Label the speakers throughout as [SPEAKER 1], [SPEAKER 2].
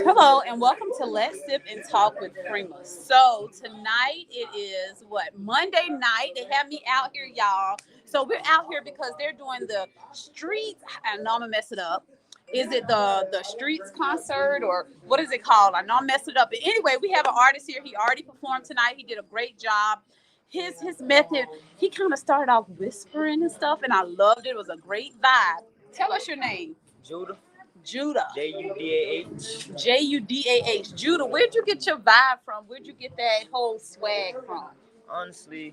[SPEAKER 1] Hello and welcome to Let's Sip and Talk with Prima. So tonight it is Monday night. They have me out here, y'all. So we're out here because they're doing the streets. I know I'm gonna mess it up. Is it the streets concert or what is it called? I know I'm messing it up. But anyway, we have an artist here. He already performed tonight. He did a great job. His method. He kind of started off whispering and stuff, and I loved it. It was a great vibe. Tell us your name.
[SPEAKER 2] Judah.
[SPEAKER 1] Judah.
[SPEAKER 2] Judah.
[SPEAKER 1] Judah. Judah, where'd you get your vibe from? Where'd you get that whole swag from?
[SPEAKER 2] Honestly,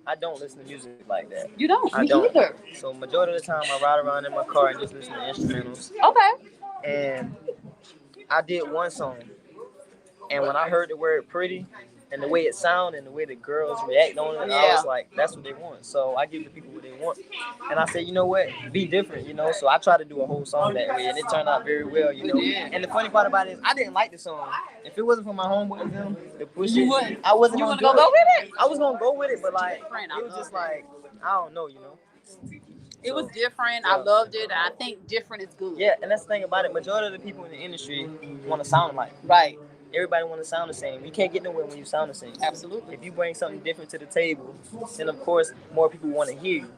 [SPEAKER 2] I don't listen to music like that.
[SPEAKER 1] You don't?
[SPEAKER 2] I
[SPEAKER 1] Me
[SPEAKER 2] don't.
[SPEAKER 1] either.
[SPEAKER 2] So majority of the time I ride around in my car and just listen to instrumentals.
[SPEAKER 1] Okay.
[SPEAKER 2] And I did one song. And when I heard the word pretty and the way it sounded and the way the girls react on it, I was like, that's what they want. So I give the people what they want. And I said, you know what? Be different, So I tried to do a whole song that way, and it turned out very well, And the funny part about it is I didn't like the song. If it wasn't for my homeboy and them, the push
[SPEAKER 1] You wouldn't.
[SPEAKER 2] I wasn't
[SPEAKER 1] You
[SPEAKER 2] gonna
[SPEAKER 1] want to go with it?
[SPEAKER 2] I was gonna go with it, but like
[SPEAKER 1] Different.
[SPEAKER 2] it was just like I don't know,
[SPEAKER 1] It was different. I loved it. I think different is good.
[SPEAKER 2] Yeah, and that's the thing about it. Majority of the people in the industry want to sound like.
[SPEAKER 1] Right.
[SPEAKER 2] Everybody want to sound the same. You can't get nowhere when you sound the same.
[SPEAKER 1] Absolutely.
[SPEAKER 2] If you bring something different to the table, then of course more people want to hear you.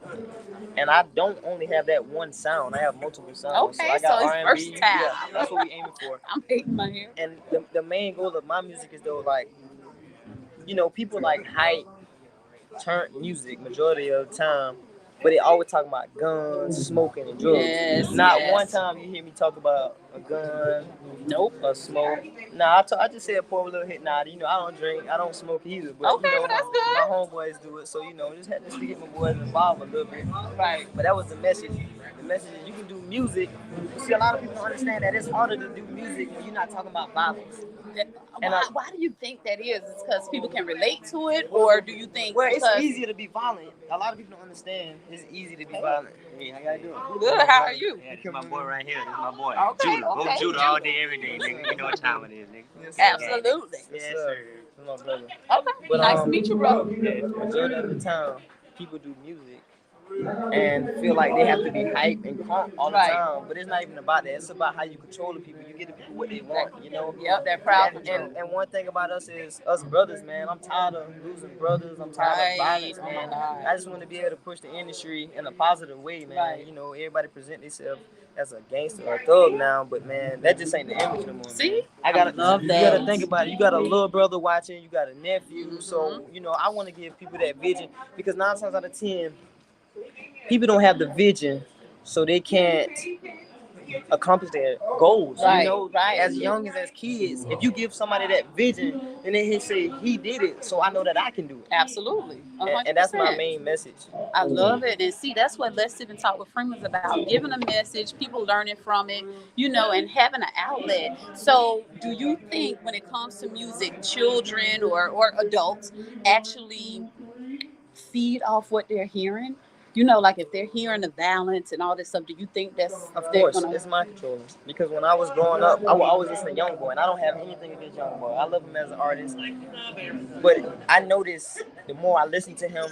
[SPEAKER 2] And I don't only have that one sound. I have multiple sounds.
[SPEAKER 1] Okay,
[SPEAKER 2] I got
[SPEAKER 1] so
[SPEAKER 2] R&B.
[SPEAKER 1] it's versatile.
[SPEAKER 2] Yeah, that's what we aiming for.
[SPEAKER 1] I'm hating my hair.
[SPEAKER 2] And the main goal of my music is though like, people like hype turn music majority of the time. But they always talking about guns, smoking, and drugs.
[SPEAKER 1] Yes,
[SPEAKER 2] Not one time you hear me talk about a gun, a smoke. Nah, I just said pour a little hit. Nah, I don't drink, I don't smoke either. But,
[SPEAKER 1] Okay, but that's good.
[SPEAKER 2] My homeboys do it, so just had to get my boys involved a little bit.
[SPEAKER 1] Right.
[SPEAKER 2] But that was the message. The message is you can do music. See, a lot of people don't understand that it's harder to do music when you're not talking about violence.
[SPEAKER 1] Why do you think that is? Is because people can relate to it, or do you think?
[SPEAKER 2] Well, it's easier to be violent. A lot of people don't understand. It's easy to be violent.
[SPEAKER 3] Hey, how y'all doing?
[SPEAKER 1] Good. How are you?
[SPEAKER 3] Yeah, this is my boy right here. This is my boy.
[SPEAKER 1] Okay,
[SPEAKER 3] Judah.
[SPEAKER 1] okay.
[SPEAKER 3] Go Judah all day, every day, nigga. You know what time it is, nigga.
[SPEAKER 2] Yes,
[SPEAKER 1] Absolutely.
[SPEAKER 3] Yes, sir.
[SPEAKER 2] That's my brother.
[SPEAKER 1] Okay.
[SPEAKER 2] But,
[SPEAKER 1] Nice to meet you, bro.
[SPEAKER 2] Majority of the time, people do music and feel like they have to be hype and crunk all the time. But it's not even about that. It's about how you control the people. You get the people what they want,
[SPEAKER 1] Yep, they're proud.
[SPEAKER 2] And one thing about us is us brothers, man. I'm tired of losing brothers. I'm tired of violence, man. I just want to be able to push the industry in a positive way, man.
[SPEAKER 1] Right.
[SPEAKER 2] Everybody present themselves as a gangster or a thug now, but man, that just ain't the image no more.
[SPEAKER 1] See?
[SPEAKER 2] I
[SPEAKER 1] love
[SPEAKER 2] you
[SPEAKER 1] that.
[SPEAKER 2] gotta think about it. You got a little brother watching, you got a nephew. So, I want to give people that vision because 9 times out of 10, people don't have the vision, so they can't accomplish their goals.
[SPEAKER 1] Right.
[SPEAKER 2] As young as kids, if you give somebody that vision, then they say he did it, so I know that I can do it.
[SPEAKER 1] Absolutely. 100%.
[SPEAKER 2] And that's my main message.
[SPEAKER 1] I love it. And see, that's what Let's Sip and Talk with Freeman is about. Giving a message, people learning from it, and having an outlet. So do you think when it comes to music, children or adults actually feed off what they're hearing? Like if they're hearing the violence and all this stuff, do you think that's...
[SPEAKER 2] Of course, it's mind controlling. Because when I was growing up, I would always listen to Youngboy, and I don't have anything against Youngboy. I love him as an artist. But I noticed the more I listen to him,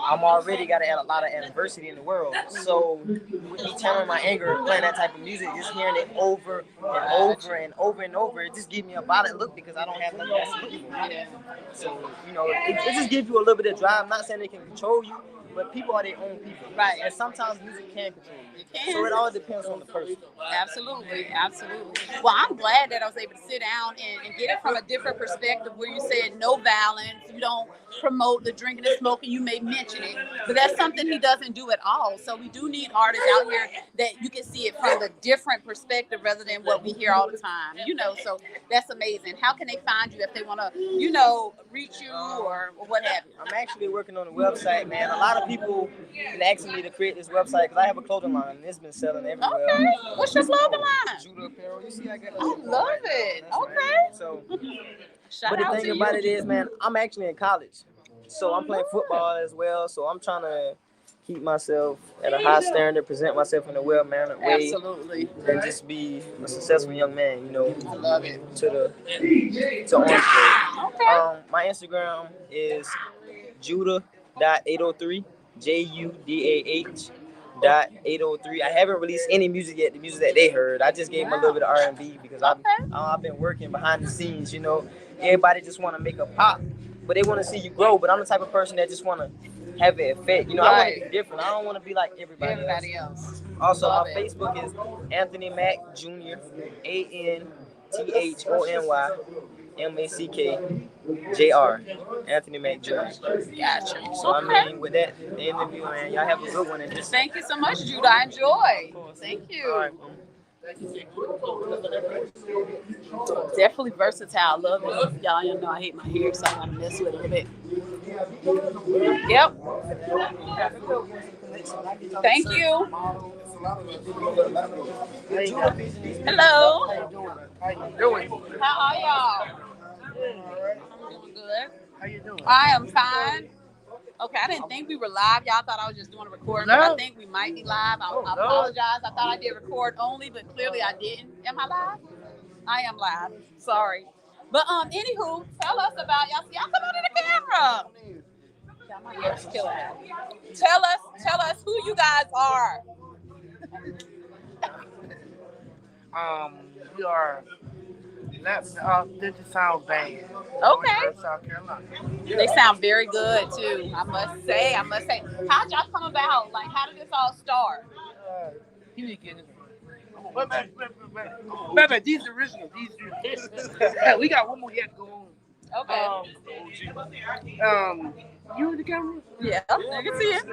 [SPEAKER 2] I'm already got a lot of adversity in the world. So with me telling my anger, playing that type of music, just hearing it over and over and over and over, it just gives me a violent look because I don't have nothing else to look for. So, it just gives you a little bit of drive. I'm not saying they can control you, but people are their own people.
[SPEAKER 1] Right.
[SPEAKER 2] And sometimes music can control you.
[SPEAKER 1] It can.
[SPEAKER 2] So it all depends on the person.
[SPEAKER 1] Absolutely. Well, I'm glad that I was able to sit down and get it from a different perspective where you said no violence, you don't promote the drinking and smoking, you may mention it, but that's something he doesn't do at all. So we do need artists out here that you can see it from a different perspective rather than what we hear all the time, so that's amazing. How can they find you if they want to, reach you or what have you?
[SPEAKER 2] I'm actually working on a website, man. A lot of people been asking me to create this website because I have a clothing line and it's been selling everywhere.
[SPEAKER 1] Okay. What's your clothing line?
[SPEAKER 2] Judah Apparel. You see, I got.
[SPEAKER 1] I love it.
[SPEAKER 2] That's
[SPEAKER 1] Okay.
[SPEAKER 2] right. So,
[SPEAKER 1] Shout
[SPEAKER 2] but the
[SPEAKER 1] out
[SPEAKER 2] thing
[SPEAKER 1] to
[SPEAKER 2] about
[SPEAKER 1] you.
[SPEAKER 2] it is, man, I'm actually in college, so I'm playing football as well. So I'm trying to keep myself at a high standard, present myself in a well-mannered way,
[SPEAKER 1] Absolutely.
[SPEAKER 2] and just be a successful young man.
[SPEAKER 1] I love it.
[SPEAKER 2] To Orange Grove.
[SPEAKER 1] Okay.
[SPEAKER 2] My Instagram is Judah.803, JUDAH .803. I haven't released any music yet. The music that they heard, I just gave them a little bit of R&B because I've been working behind the scenes. You know, everybody just want to make a pop, but they want to see you grow. But I'm the type of person that just want to have an effect. You know, I want to be different. I don't want to be like everybody else. Also, my Facebook is Anthony Mack Jr. ANTHONYMACKJR. Anthony Mack Jr.
[SPEAKER 1] Gotcha.
[SPEAKER 2] So I mean, with that, the interview, man, y'all have a good one. And just
[SPEAKER 1] Thank you so much, Judah. I enjoy. Thank you.
[SPEAKER 2] all right.
[SPEAKER 1] Definitely versatile. Love it. Y'all know I hate my hair, so I gotta mess with it a little bit. Yep. Thank you. Hello.
[SPEAKER 4] How you doing?
[SPEAKER 1] How are y'all? I'm doing good.
[SPEAKER 4] How you doing?
[SPEAKER 1] I am fine. Okay, I didn't think we were live. Y'all thought I was just doing a recording, but I think we might be live. I apologize. I thought I did record only, but clearly I didn't. Am I live? I am live. Sorry. But anywho, tell us about y'all. Y'all come on to the camera. Y'all, my hair's killing me. Tell us who you guys are.
[SPEAKER 4] We are Digital Sound Band.
[SPEAKER 1] Okay.
[SPEAKER 4] South Carolina.
[SPEAKER 1] They sound very good too. I must say. How'd y'all come about? Like, how did this all start?
[SPEAKER 4] You need to get it. Wait, these original. We got one more yet to go on.
[SPEAKER 1] Okay.
[SPEAKER 4] You in the camera?
[SPEAKER 1] Yeah, you can see it.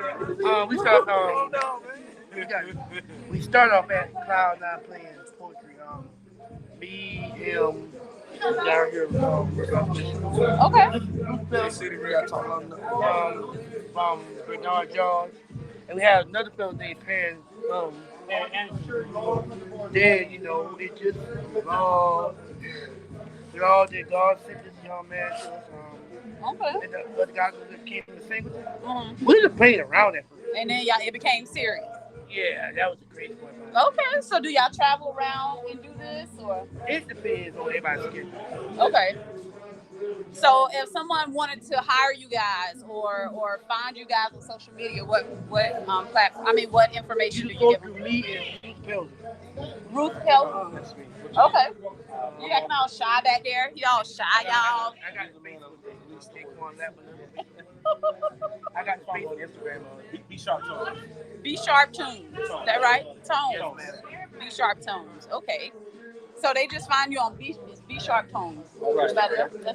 [SPEAKER 4] We start off at Cloud9 playing poetry. Me, him, down here.
[SPEAKER 1] Okay.
[SPEAKER 4] From Bernard George, and we have another fellow named Perrin. Then you know it just all that God sent this young man to us.
[SPEAKER 1] Okay.
[SPEAKER 4] And the other guys that came to sing with us.
[SPEAKER 1] Mm-hmm.
[SPEAKER 4] We just played around at first.
[SPEAKER 1] And then y'all, it became serious.
[SPEAKER 4] Yeah, that was a crazy one.
[SPEAKER 1] Okay, so do y'all travel around and do this, or?
[SPEAKER 4] It depends on everybody's schedule.
[SPEAKER 1] Okay. So if someone wanted to hire you guys or find you guys on social media, what platform? I mean, what information do you give them?
[SPEAKER 4] Me and
[SPEAKER 1] Ruth Pelton. Okay. You acting all shy back there. Y'all shy, y'all.
[SPEAKER 4] I got the main I got the main on Instagram. Be Sharp Tones.
[SPEAKER 1] Be Sharp Tunes. Is that right? Tones. Be Sharp Tones. Okay. So they just find you on Be Sharp Tones. That's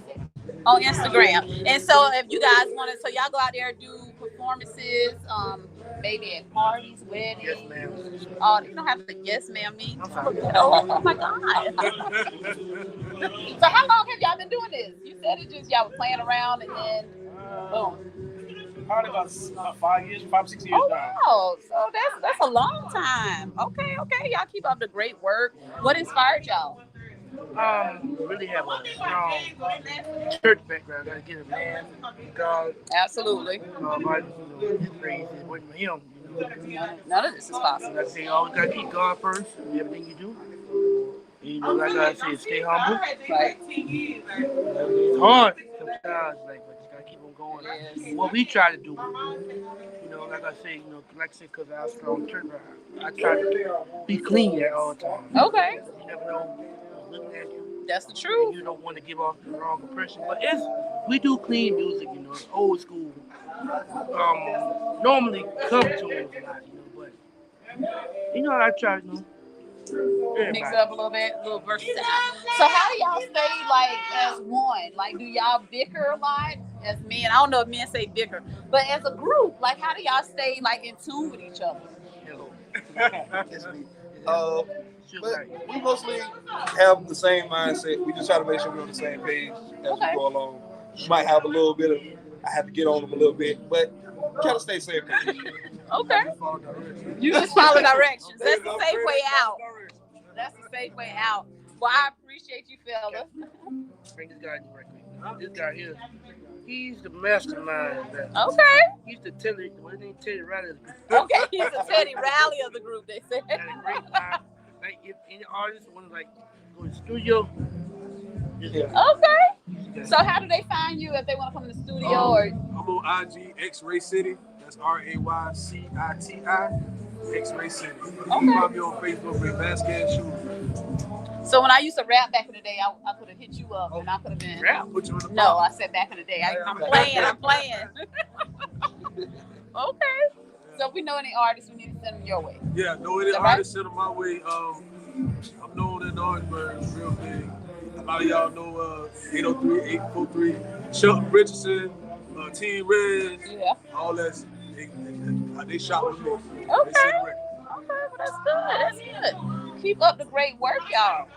[SPEAKER 1] it. On Instagram. And so if you guys wanted, so y'all go out there and do performances, maybe at parties, weddings.
[SPEAKER 4] Yes, ma'am.
[SPEAKER 1] Oh, you don't have to yes, ma'am, me. Oh my God. So how long have y'all been doing this? You said it just y'all were playing around and then boom.
[SPEAKER 5] Probably about 5 years, 6 years now.
[SPEAKER 1] Oh, wow. So that's a long time. Okay. Y'all keep up the great work. What inspired y'all?
[SPEAKER 4] Really have a strong church background. Gotta get a man, God.
[SPEAKER 1] Absolutely.
[SPEAKER 4] His praise is waiting for him.
[SPEAKER 1] None of this is possible.
[SPEAKER 4] I say, always gotta keep God first in everything you do. You know, like I said, stay humble.
[SPEAKER 1] Right.
[SPEAKER 4] It's hard sometimes, but you gotta keep on going.
[SPEAKER 1] Yes.
[SPEAKER 4] What we try to do, like I say, because I was strong church, I try to be clean at all times.
[SPEAKER 1] Okay.
[SPEAKER 4] You never know who's looking at you.
[SPEAKER 1] That's the truth.
[SPEAKER 4] You don't want to give off the wrong impression, but we do clean music, old school. Normally come to us a lot, but I try to
[SPEAKER 1] mix it up a little bit, a little versatile. So how do y'all stay like as one? Like, do y'all bicker a lot as men? I don't know if men say bicker, but as a group, like, how do y'all stay like in tune with each other?
[SPEAKER 5] But we mostly have the same mindset. We just try to make sure we're on the same page as we go along. We might have a little bit of, I have to get on them a little bit, but try to stay safe.
[SPEAKER 1] Okay. You just follow directions. That's the safe way out. That's the safe way out. Well, I appreciate you, fellas.
[SPEAKER 4] Bring this guy right quick. This guy here, he's the mastermind.
[SPEAKER 1] Okay.
[SPEAKER 4] He's the Teddy Riley of the group.
[SPEAKER 1] Okay, he's the Teddy Riley of the group, they said.
[SPEAKER 4] Like, if any artist want to, go to the studio.
[SPEAKER 1] Okay. So how do they find you if they want to come to the studio?
[SPEAKER 5] I'm on IG, X-Ray City. That's RAYCITI. X-Ray City.
[SPEAKER 1] Okay.
[SPEAKER 5] Find me on Facebook, Ray Vasquez Shoes.
[SPEAKER 1] So when I used to rap back in the day, I could have hit you up and I could have been.
[SPEAKER 5] Rap? Put you in the
[SPEAKER 1] No, I said back in the day. I'm playing. Okay. So if we know any artists, we need to send them your way.
[SPEAKER 5] Yeah, know any
[SPEAKER 1] Is that right?
[SPEAKER 5] artists, send them my way. I'm known in Orangeburg, real big. A lot of y'all know 803, Chuck Richardson, Team Red,
[SPEAKER 1] Yeah.
[SPEAKER 5] all that. They shot with me.
[SPEAKER 1] Okay.
[SPEAKER 5] They seen the record.
[SPEAKER 1] Okay, well, that's good. That's good. Keep up the great work, y'all.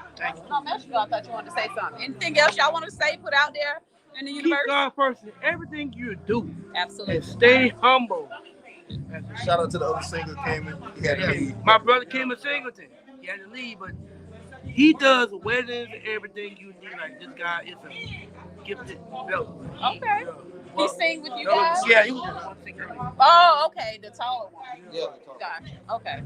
[SPEAKER 1] Something else I thought you wanted to say something. Anything else y'all want to say, put out there in the
[SPEAKER 4] Keep
[SPEAKER 1] universe?
[SPEAKER 4] God first in everything you do.
[SPEAKER 1] Absolutely.
[SPEAKER 4] And stay humble.
[SPEAKER 5] Shout out to the other singer came in. He had to leave.
[SPEAKER 4] My brother came to Singleton. He had to leave, but he does weddings and everything you need. Like, this guy is a gifted fellow.
[SPEAKER 1] Okay. He sing with you guys?
[SPEAKER 4] Yeah, he was just one singer.
[SPEAKER 1] Oh, okay. The taller one.
[SPEAKER 5] Yeah.
[SPEAKER 1] Gotcha. Okay.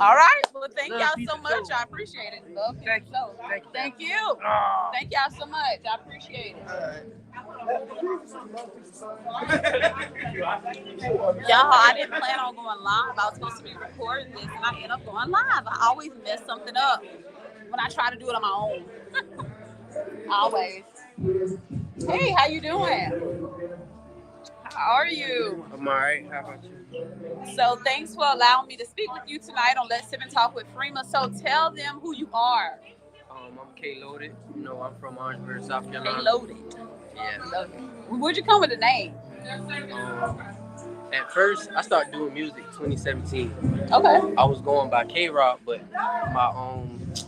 [SPEAKER 1] All right. Well, thank
[SPEAKER 4] Love,
[SPEAKER 1] y'all
[SPEAKER 4] peace,
[SPEAKER 1] so
[SPEAKER 4] and
[SPEAKER 1] much.
[SPEAKER 4] soul.
[SPEAKER 1] I appreciate it. Love, peace,
[SPEAKER 4] Thank
[SPEAKER 1] and soul.
[SPEAKER 4] Thank you.
[SPEAKER 1] Thank you.
[SPEAKER 4] Ah.
[SPEAKER 1] Thank y'all so much. I appreciate it. Y'all, I didn't plan on going live. I was supposed to be recording this, and I ended up going live. I always mess something up when I try to do it on my own. Always. Hey, how you doing? How are you?
[SPEAKER 6] I'm all right. How about you?
[SPEAKER 1] So thanks for allowing me to speak with you tonight on Let's Sip and Talk with Freema. So tell them who you are.
[SPEAKER 6] I'm K Loaded. You know, I'm from Orangeburg, South Carolina.
[SPEAKER 1] Loaded.
[SPEAKER 6] Yeah.
[SPEAKER 1] Where'd you come with the name?
[SPEAKER 6] At first, I started doing music 2017.
[SPEAKER 1] Okay.
[SPEAKER 6] I was going by K-Rock, but my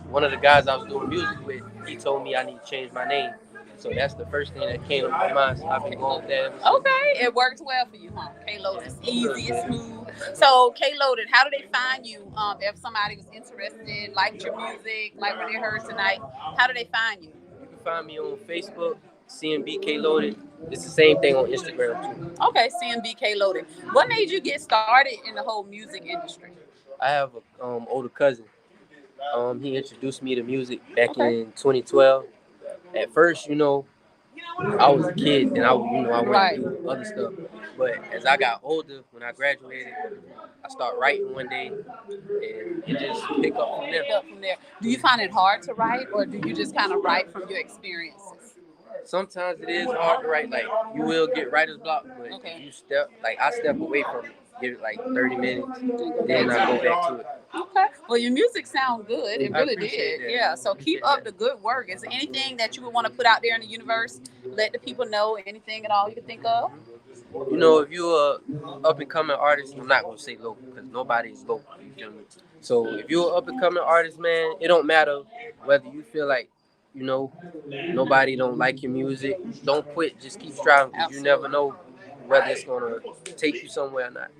[SPEAKER 6] one of the guys I was doing music with, he told me I need to change my name. So that's the first thing that came to my mind. So I've been going with that ever since.
[SPEAKER 1] Okay, it works well for you, huh? K-Loaded. It's easy, it's smooth. So, K-Loaded, how do they find you? If somebody was interested, liked your music, like what they heard tonight, how do they find you?
[SPEAKER 6] You can find me on Facebook, CMB K Loaded. It's the same thing on Instagram too.
[SPEAKER 1] Okay, CMB K-Loaded. What made you get started in the whole music industry?
[SPEAKER 6] I have an older cousin. He introduced me to music back in 2012. At first, you know, I was a kid and I went through other stuff. But as I got older, when I graduated, I started writing one day, and it just picked up from there.
[SPEAKER 1] Do you find it hard to write, or do you just kind of write from your experiences?
[SPEAKER 6] Sometimes it is hard to write. Like, you will get writer's block, but I step away from it. Give it like 30 minutes, then I go back to it.
[SPEAKER 1] Okay. Well, your music sounds good. It
[SPEAKER 6] I
[SPEAKER 1] really
[SPEAKER 6] appreciate
[SPEAKER 1] did.
[SPEAKER 6] that.
[SPEAKER 1] Yeah. So keep up the good work. Is there anything that you would want to put out there in the universe? Let the people know anything at all you can think of?
[SPEAKER 6] You know, if you're a up and coming artist, I'm not gonna say local because nobody is local. You feel me? So if you're an up and coming artist, man, it don't matter whether you feel like, you know, nobody don't like your music. Don't quit. Just keep striving because you never know whether it's gonna take you somewhere or not.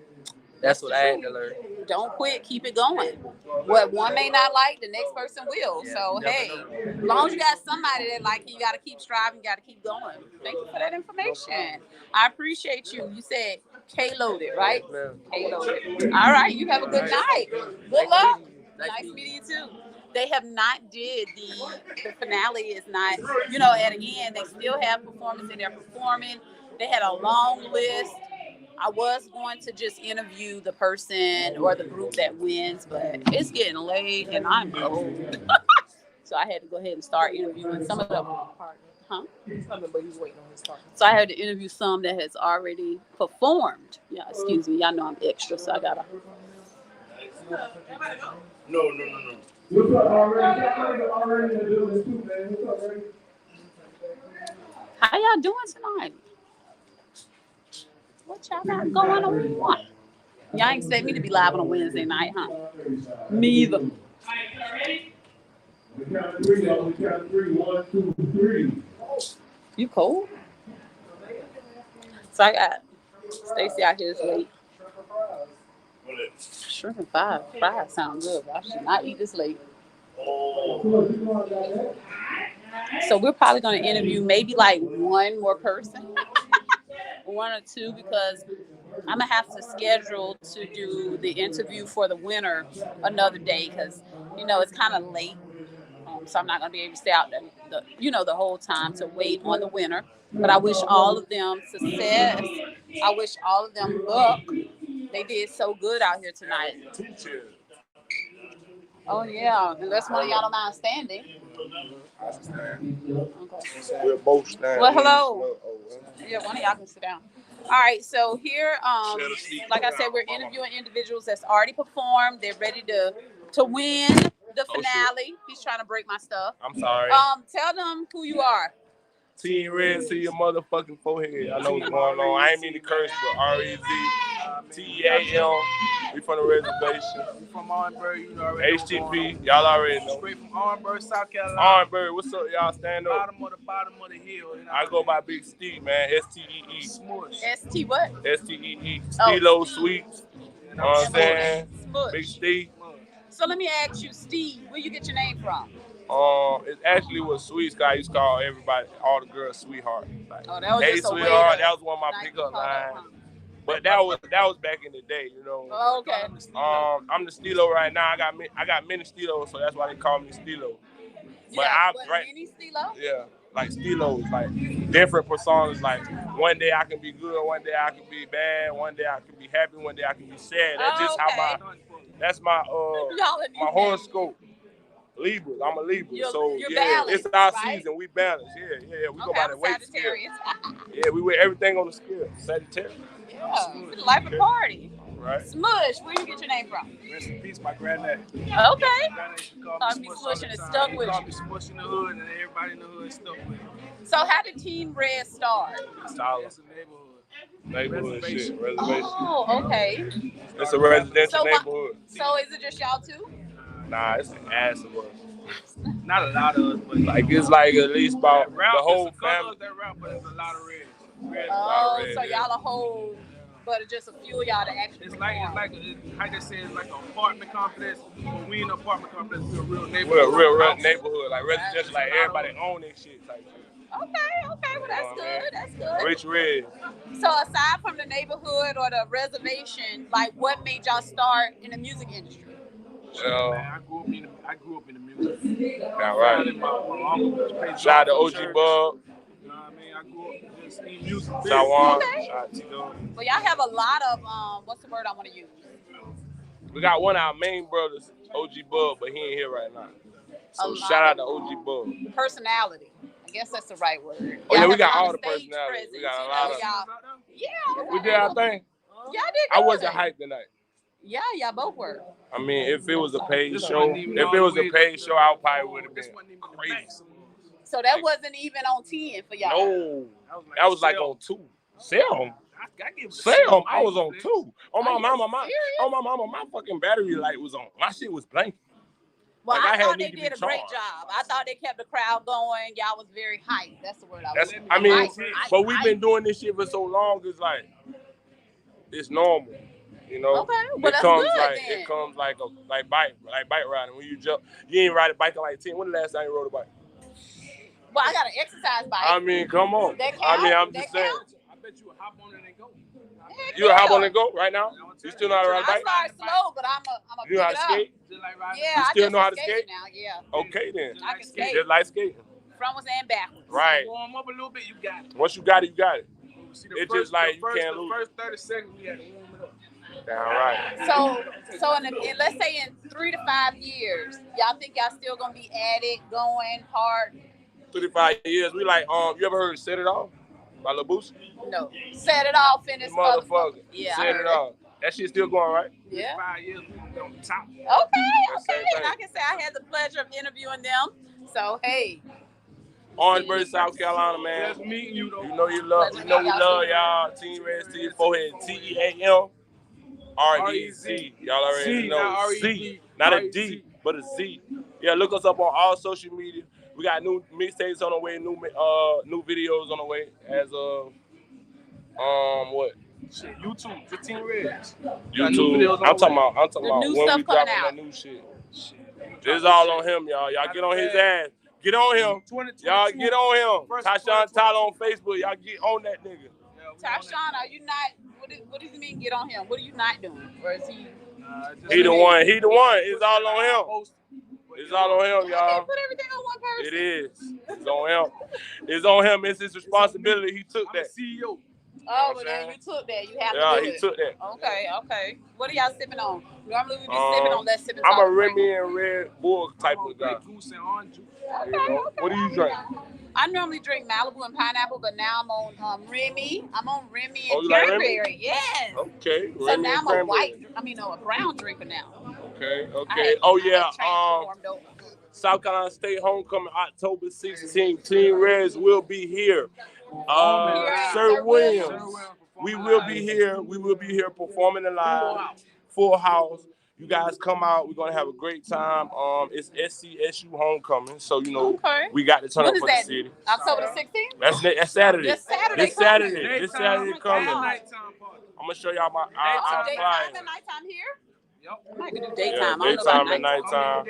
[SPEAKER 6] That's what I had to learn.
[SPEAKER 1] Don't quit. Keep it going. What one may not like, the next person will.
[SPEAKER 6] Yeah,
[SPEAKER 1] So,
[SPEAKER 6] you never
[SPEAKER 1] hey,
[SPEAKER 6] know.
[SPEAKER 1] as long as you got somebody that like you, you got to keep striving, you got to keep going. Thank you for that information. I appreciate you. You said K-Loaded, right?
[SPEAKER 6] Yes, ma'am.
[SPEAKER 1] K-Loaded. All right. You have a good night. Good luck. Nice meeting you too. They have not did the finale is not, you know, at the end, they still have performance and they're performing. They had a long list. I was going to just interview the person or the group that wins, but it's getting late and I'm old. So I had to go ahead and start interviewing some of them. Huh? So I had to interview some that has already performed. Yeah, excuse me. Y'all know I'm extra, so I gotta.
[SPEAKER 5] No.
[SPEAKER 1] How y'all doing tonight? What y'all got going on? Y'all ain't expect me to be live on a Wednesday night, huh? Me either. You cold? So I got Stacy out here is late. Shrimp and fried sound good, but I should not eat this late. So we're probably going to interview maybe like one more person. One or two, because I'm going to have to schedule to do the interview for the winner another day because, you know, it's kind of late. So I'm not going to be able to stay out there the whole time to wait on the winner. But I wish all of them success. I wish all of them luck. They did so good out here tonight. Oh yeah, unless one of y'all don't mind standing. Okay.
[SPEAKER 5] We're both standing.
[SPEAKER 1] Well, hello. Yeah, one of y'all can sit down. All right, so here, like I said, we're interviewing individuals that's already performed. They're ready to win the finale. He's trying to break my stuff.
[SPEAKER 5] I'm sorry.
[SPEAKER 1] Tell them who you are.
[SPEAKER 5] Team Red to your motherfucking forehead. I know what's going on. I ain't mean to curse, but REZ, TEAM. We from the reservation.
[SPEAKER 4] We from Orangeburg, you know already.
[SPEAKER 5] HTP, y'all already know.
[SPEAKER 4] Straight from Orangeburg, South Carolina.
[SPEAKER 5] Orangeburg, what's up, y'all? Stand up.
[SPEAKER 4] Bottom of the hill. You know,
[SPEAKER 5] I go by Big Steve, man. STEE.
[SPEAKER 4] Smush.
[SPEAKER 1] ST what?
[SPEAKER 5] STEE. Stilo Sweets. You know what I'm saying?
[SPEAKER 1] Smush.
[SPEAKER 5] Big Steve.
[SPEAKER 1] So let me ask you, Steve, where you get your name from?
[SPEAKER 5] It actually was Sweets. I used to call everybody, all the girls, sweetheart. Like,
[SPEAKER 1] Oh, that was
[SPEAKER 5] hey,
[SPEAKER 1] just a way
[SPEAKER 5] sweetheart.
[SPEAKER 1] to-
[SPEAKER 5] That was one of my
[SPEAKER 1] Like,
[SPEAKER 5] pickup
[SPEAKER 1] call that,
[SPEAKER 5] lines. But that was back in the day, you know.
[SPEAKER 1] Oh, okay.
[SPEAKER 5] I'm the Stilo right now. I got many Stilos, so that's why they call me Stilo. But
[SPEAKER 1] Any Stilo?
[SPEAKER 5] yeah, like Stilos, like different personas. Like one day I can be good, one day I can be bad, one day I can be happy, one day I can be sad. That's just how my
[SPEAKER 1] Y'all in
[SPEAKER 5] my
[SPEAKER 1] these
[SPEAKER 5] horoscope. Libra, I'm a Libra, so
[SPEAKER 1] you're
[SPEAKER 5] yeah,
[SPEAKER 1] balanced,
[SPEAKER 5] it's our
[SPEAKER 1] right?
[SPEAKER 5] season. We balance, yeah. We go
[SPEAKER 1] Okay,
[SPEAKER 5] by
[SPEAKER 1] I'm
[SPEAKER 5] the
[SPEAKER 1] a
[SPEAKER 5] weight scale.
[SPEAKER 1] Sagittarius.
[SPEAKER 5] Yeah, we wear everything on the scale. Sagittarius,
[SPEAKER 1] Yeah, we the life of the party.
[SPEAKER 5] right?
[SPEAKER 1] Smush, where you get your name from?
[SPEAKER 4] Rest in peace, my granddad.
[SPEAKER 1] Okay.
[SPEAKER 4] Granddad used to call
[SPEAKER 1] Me
[SPEAKER 4] me
[SPEAKER 1] Smush and it
[SPEAKER 4] all the
[SPEAKER 1] stuck
[SPEAKER 4] time.
[SPEAKER 1] with
[SPEAKER 4] He called
[SPEAKER 1] you.
[SPEAKER 4] me Smush in the hood, and everybody in the hood stuck with him.
[SPEAKER 1] So how did Team Red start?
[SPEAKER 5] Solid.
[SPEAKER 4] It's a neighborhood.
[SPEAKER 5] Neighborhood
[SPEAKER 4] Reservation.
[SPEAKER 5] shit, reservation.
[SPEAKER 1] Oh, okay.
[SPEAKER 5] It's a residential
[SPEAKER 1] So what-
[SPEAKER 5] neighborhood.
[SPEAKER 1] So is it just y'all two?
[SPEAKER 5] Nah, it's an ass of us.
[SPEAKER 4] Not a lot of us, but
[SPEAKER 5] Like it's like at least about the whole family.
[SPEAKER 4] That rap, but it's a lot of reds.
[SPEAKER 1] Oh,
[SPEAKER 5] red,
[SPEAKER 1] so
[SPEAKER 5] yeah.
[SPEAKER 1] y'all a whole, but it's just a few of y'all that actually
[SPEAKER 4] It's like
[SPEAKER 1] perform.
[SPEAKER 4] how they say it's like an apartment complex. But we in an apartment complex, we're a real neighborhood.
[SPEAKER 5] We're a real neighborhood, like residential, like everybody own that shit type shit.
[SPEAKER 1] Okay, well that's good. That's good.
[SPEAKER 5] Rich Red.
[SPEAKER 1] So aside from the neighborhood or the reservation, like what made y'all start in the music industry?
[SPEAKER 4] I grew up in the music.
[SPEAKER 5] Yeah, right.
[SPEAKER 4] My uncle played
[SPEAKER 5] Shout out to
[SPEAKER 4] drums
[SPEAKER 5] OG
[SPEAKER 4] in church.
[SPEAKER 5] Bub,
[SPEAKER 4] You know what I mean? I grew up just in music.
[SPEAKER 5] Shawan.
[SPEAKER 1] Okay.
[SPEAKER 5] Shout out to them.
[SPEAKER 1] Well, y'all have a lot of what's the word I want to use?
[SPEAKER 5] We got one of our main brothers, OG Bub, but he ain't here right now. So
[SPEAKER 1] A
[SPEAKER 5] shout
[SPEAKER 1] lot
[SPEAKER 5] out to OG Bub.
[SPEAKER 1] Personality. I guess that's the right word.
[SPEAKER 5] Oh yeah,
[SPEAKER 1] Y'all
[SPEAKER 5] we
[SPEAKER 1] have
[SPEAKER 5] got
[SPEAKER 1] lot
[SPEAKER 5] all
[SPEAKER 1] of
[SPEAKER 5] the
[SPEAKER 1] stage
[SPEAKER 5] personalities.
[SPEAKER 1] presence,
[SPEAKER 5] We got a
[SPEAKER 1] you
[SPEAKER 5] lot
[SPEAKER 1] know,
[SPEAKER 5] of.
[SPEAKER 1] y'all. Yeah.
[SPEAKER 5] We did our thing.
[SPEAKER 1] Y'all did
[SPEAKER 5] I
[SPEAKER 1] good.
[SPEAKER 5] wasn't hyped tonight.
[SPEAKER 1] Yeah, y'all both were.
[SPEAKER 5] I mean, if it was a paid show, I probably would have been crazy.
[SPEAKER 1] So that wasn't even on 10 for y'all.
[SPEAKER 5] No, that was like on 2. Sam, I was on 2. On my mama, my fucking battery light was on. My shit was blanking.
[SPEAKER 1] Well,
[SPEAKER 5] Like, I
[SPEAKER 1] I
[SPEAKER 5] had
[SPEAKER 1] thought they
[SPEAKER 5] need to be
[SPEAKER 1] did a great
[SPEAKER 5] charged.
[SPEAKER 1] job. I thought they kept the crowd going. Y'all was very hyped. That's the word I was
[SPEAKER 5] That's,
[SPEAKER 1] looking
[SPEAKER 5] I
[SPEAKER 1] for.
[SPEAKER 5] mean,
[SPEAKER 1] Hype,
[SPEAKER 5] but we've
[SPEAKER 1] hype.
[SPEAKER 5] been doing this shit for so long. It's like it's normal, you know.
[SPEAKER 1] Okay, well,
[SPEAKER 5] it
[SPEAKER 1] that's
[SPEAKER 5] comes
[SPEAKER 1] good
[SPEAKER 5] like
[SPEAKER 1] then.
[SPEAKER 5] it comes like bike riding. When you jump, you ain't ride a bike at like 10. When the last time you rode a bike?
[SPEAKER 1] Well, I got an exercise bike.
[SPEAKER 5] I mean, come on.
[SPEAKER 1] That count?
[SPEAKER 5] I mean, I'm
[SPEAKER 1] That
[SPEAKER 5] just saying.
[SPEAKER 1] count?
[SPEAKER 4] I bet you hop on it and go.
[SPEAKER 1] Heck
[SPEAKER 5] You hop
[SPEAKER 1] yeah.
[SPEAKER 5] on and go right now? You still know how to ride a
[SPEAKER 1] I
[SPEAKER 5] bike?
[SPEAKER 1] started slow, but I'm a
[SPEAKER 5] You know how
[SPEAKER 1] pick
[SPEAKER 5] to
[SPEAKER 1] it up.
[SPEAKER 5] skate?
[SPEAKER 4] Just like riding
[SPEAKER 1] Yeah,
[SPEAKER 5] You
[SPEAKER 1] I
[SPEAKER 5] still
[SPEAKER 1] just
[SPEAKER 5] know how to
[SPEAKER 1] skate
[SPEAKER 5] skate?
[SPEAKER 1] now. Yeah,
[SPEAKER 5] Okay then.
[SPEAKER 1] I can skate
[SPEAKER 5] Just like skating.
[SPEAKER 1] frontwards and backwards.
[SPEAKER 5] Right.
[SPEAKER 4] warm up a little bit, you got it.
[SPEAKER 5] Once you got it, you got it.
[SPEAKER 4] See,
[SPEAKER 5] It's just like you can't
[SPEAKER 4] the
[SPEAKER 5] lose.
[SPEAKER 4] first 30 seconds, we had to warm it up.
[SPEAKER 5] Damn right.
[SPEAKER 1] So in let's say in 3 to 5 years, y'all think y'all still gonna be at it, going hard?
[SPEAKER 5] 35 years. We like, you ever heard of Set It Off by Lil Boosie?
[SPEAKER 1] No. Set it off in this
[SPEAKER 5] Motherfucker.
[SPEAKER 1] Yeah, I
[SPEAKER 5] Set
[SPEAKER 1] heard
[SPEAKER 5] It Off. That shit still going, right?
[SPEAKER 1] Yeah.
[SPEAKER 4] 5 years, we be on the top.
[SPEAKER 1] Okay.
[SPEAKER 5] same
[SPEAKER 1] And
[SPEAKER 5] thing.
[SPEAKER 1] I can say I had the pleasure of interviewing them. So hey,
[SPEAKER 5] Orangeburg, South Carolina, man.
[SPEAKER 4] Just meeting you, though.
[SPEAKER 5] You know you love. You know we love y'all. Team Reds to your forehead. TEAM. REZ. Y'all already
[SPEAKER 4] Z,
[SPEAKER 5] know.
[SPEAKER 4] not
[SPEAKER 5] Z.
[SPEAKER 4] R-E-Z.
[SPEAKER 5] Not a
[SPEAKER 4] R-E-Z.
[SPEAKER 5] D, but a Z. Yeah, look us up on all social media. We got new mixtapes on the way, new videos on the way. As of what?
[SPEAKER 4] Shit, YouTube, 15 Reds.
[SPEAKER 5] YouTube. I'm talking about
[SPEAKER 1] The
[SPEAKER 5] when
[SPEAKER 1] new
[SPEAKER 5] we
[SPEAKER 1] stuff coming
[SPEAKER 5] dropping
[SPEAKER 1] out.
[SPEAKER 5] that new shit. This is all on him, y'all. Y'all get on his ass. Get on him. Y'all get on him. Tyshawn Tyler on Facebook. Y'all get on that nigga.
[SPEAKER 1] Tyshawn, are you not? What does it mean? Get on him. What are you not doing? Or is he?
[SPEAKER 5] He the one. He the one. It's all on him. It's all on him,
[SPEAKER 1] You
[SPEAKER 5] y'all.
[SPEAKER 1] can't put everything on one person.
[SPEAKER 5] It is.
[SPEAKER 7] It's on him. It's on him. It's his responsibility. He took that.
[SPEAKER 4] CEO.
[SPEAKER 1] Oh, but then you took that. You have to
[SPEAKER 7] Yeah,
[SPEAKER 1] do
[SPEAKER 7] he
[SPEAKER 1] it.
[SPEAKER 7] took that.
[SPEAKER 1] Okay. What are y'all sipping on? Normally we be sipping on Let's Sip and
[SPEAKER 7] I'm
[SPEAKER 1] Talk
[SPEAKER 7] a
[SPEAKER 1] with
[SPEAKER 7] Remy and Red Bull type of guy.
[SPEAKER 4] Goose and orange juice.
[SPEAKER 1] Okay.
[SPEAKER 7] What do you drink?
[SPEAKER 1] I normally drink Malibu and pineapple, but now I'm on Remy. I'm on Remy and
[SPEAKER 7] Oh, you like
[SPEAKER 1] cranberry.
[SPEAKER 7] Remy?
[SPEAKER 1] Yes.
[SPEAKER 7] Okay.
[SPEAKER 1] So
[SPEAKER 7] Remy
[SPEAKER 1] now
[SPEAKER 7] and
[SPEAKER 1] I'm
[SPEAKER 7] cranberry.
[SPEAKER 1] a brown drinker now.
[SPEAKER 7] Okay.
[SPEAKER 1] I had changed
[SPEAKER 7] South Carolina State homecoming October 16th. Team Reds will be here. Sir Williams. We will be here. We will be here performing live. Full house. You guys come out. We're gonna have a great time. It's SCSU homecoming, so we got to turn up for the city.
[SPEAKER 1] October the 16th.
[SPEAKER 7] That's Saturday.
[SPEAKER 1] This Saturday.
[SPEAKER 7] This Saturday coming.
[SPEAKER 1] God.
[SPEAKER 7] I'm gonna show y'all my
[SPEAKER 1] Daytime
[SPEAKER 7] flyer.
[SPEAKER 1] and nighttime here.
[SPEAKER 4] Yep.
[SPEAKER 1] I might do
[SPEAKER 7] Yeah,
[SPEAKER 1] daytime.
[SPEAKER 7] daytime and nighttime.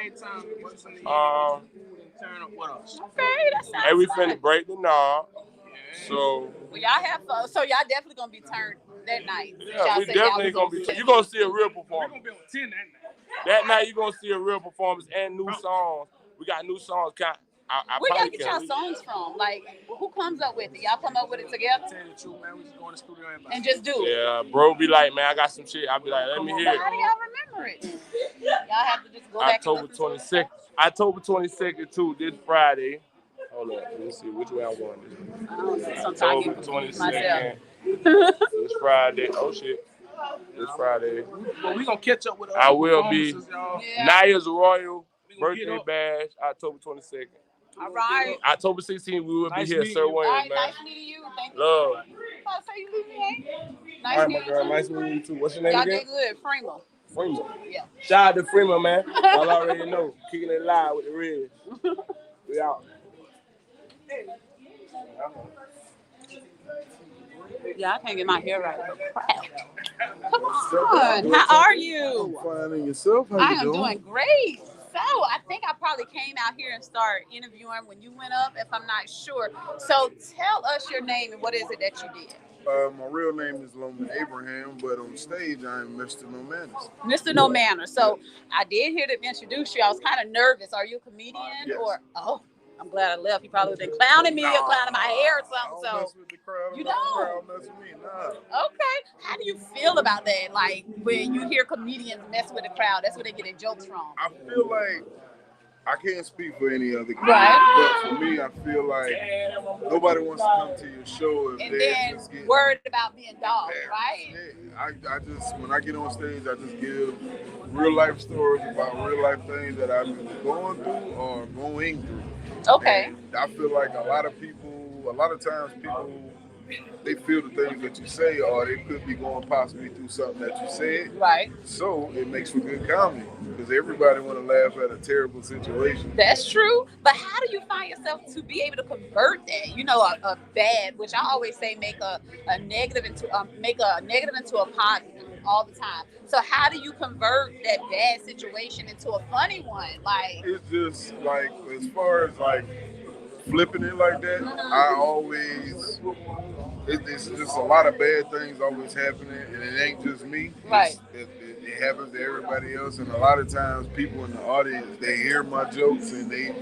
[SPEAKER 4] Turn up what else?
[SPEAKER 1] Okay, that sounds
[SPEAKER 7] And we
[SPEAKER 1] fun.
[SPEAKER 7] finna break the knob. So
[SPEAKER 1] Well, y'all have fun. So y'all definitely gonna be turned that night.
[SPEAKER 7] yeah,
[SPEAKER 1] Y'all
[SPEAKER 7] we
[SPEAKER 1] said y'all
[SPEAKER 7] definitely
[SPEAKER 1] was
[SPEAKER 7] gonna be.
[SPEAKER 1] be.
[SPEAKER 7] You're gonna see a real
[SPEAKER 4] We're
[SPEAKER 7] performance.
[SPEAKER 4] gonna be on 10 that night.
[SPEAKER 7] That night you're gonna see a real performance and new songs. We got new songs.
[SPEAKER 1] Where y'all get y'all songs from? Like, who comes up with it? Y'all come up with it together
[SPEAKER 4] Tell you the truth, man. We just go in the studio
[SPEAKER 1] and just do it.
[SPEAKER 7] Yeah, bro be like, man, I got some shit. I'll be like, let me hear
[SPEAKER 1] But
[SPEAKER 7] it.
[SPEAKER 1] how do y'all remember it? Y'all have to just go back
[SPEAKER 7] October
[SPEAKER 1] and listen to
[SPEAKER 7] 26th. October 22nd too, this Friday. Hold on, let me see which way I'm going this week.
[SPEAKER 1] I don't know. Sometimes I
[SPEAKER 7] October
[SPEAKER 1] get confused myself.
[SPEAKER 7] 22nd. This Friday. Oh shit. This Friday.
[SPEAKER 4] But we gonna catch up with
[SPEAKER 7] I will be
[SPEAKER 4] y'all.
[SPEAKER 1] Yeah.
[SPEAKER 7] Naya's Royal
[SPEAKER 4] We gonna get
[SPEAKER 7] birthday
[SPEAKER 4] up.
[SPEAKER 7] bash, October 22nd.
[SPEAKER 1] All right.
[SPEAKER 7] October 16th, we will
[SPEAKER 4] Nice
[SPEAKER 7] be here,
[SPEAKER 4] meeting
[SPEAKER 7] Sir
[SPEAKER 4] you.
[SPEAKER 1] All
[SPEAKER 7] Williams,
[SPEAKER 1] right,
[SPEAKER 7] man.
[SPEAKER 1] nice meeting you. Thank you.
[SPEAKER 7] Love.
[SPEAKER 1] I say you leave me hanging.
[SPEAKER 7] All
[SPEAKER 1] Nice
[SPEAKER 7] right, my
[SPEAKER 1] meeting
[SPEAKER 7] girl.
[SPEAKER 1] you.
[SPEAKER 7] Nice meeting you too. What's your name
[SPEAKER 1] Y'all
[SPEAKER 7] again?
[SPEAKER 1] did good, Freema.
[SPEAKER 7] Freeman.
[SPEAKER 1] Yeah.
[SPEAKER 7] Shout out to Freeman, man. Y'all already know. Kicking it live with the Reds. We out.
[SPEAKER 1] Yeah, I can't get my hair right. Crap. Come on. How are you?
[SPEAKER 5] Fine, and yourself? How
[SPEAKER 1] I
[SPEAKER 5] you
[SPEAKER 1] am
[SPEAKER 5] doing?
[SPEAKER 1] doing great. So I think I probably came out here and started interviewing when you went up, if I'm not sure. So tell us your name and what is it that you did?
[SPEAKER 5] My real name is Loman Abraham, but on stage I am Mr. No Manners.
[SPEAKER 1] Mr. No Manner. So I did hear them introduce you. I was kind of nervous. Are you a comedian?
[SPEAKER 5] Yes.
[SPEAKER 1] Or I'm glad I left. You probably would have been clowning me or clowning my hair or something.
[SPEAKER 5] I don't mess
[SPEAKER 1] So
[SPEAKER 5] with the crowd.
[SPEAKER 1] You
[SPEAKER 5] The
[SPEAKER 1] don't?
[SPEAKER 5] crowd mess with me. Nah.
[SPEAKER 1] okay. How do you feel about that? Like when you hear comedians mess with the crowd, that's where they get their jokes from.
[SPEAKER 5] I feel like I can't speak for any other comedian,
[SPEAKER 1] Right.
[SPEAKER 5] but for me, I feel like nobody wants to come to your show if
[SPEAKER 1] And
[SPEAKER 5] they
[SPEAKER 1] then
[SPEAKER 5] just get
[SPEAKER 1] worried about being dogged, right?
[SPEAKER 5] I just, when I get on stage, I just give real life stories about real life things that I've been going through or going through.
[SPEAKER 1] Okay.
[SPEAKER 5] And I feel like a lot of times people, they feel the things that you say, or they could be going possibly through something that you said.
[SPEAKER 1] Right.
[SPEAKER 5] So it makes for good comedy because everybody want to laugh at a terrible situation.
[SPEAKER 1] That's true. But how do you find yourself to be able to convert that? You know, a bad, which I always say, make a negative into a positive all the time. So how do you convert that bad situation into a funny one? Like,
[SPEAKER 5] It's just like, as far as like flipping it like that, I always, it's just a lot of bad things always happening, and it ain't just me.
[SPEAKER 1] Right.
[SPEAKER 5] It happens to everybody else, and a lot of times people in the audience, they hear my jokes and they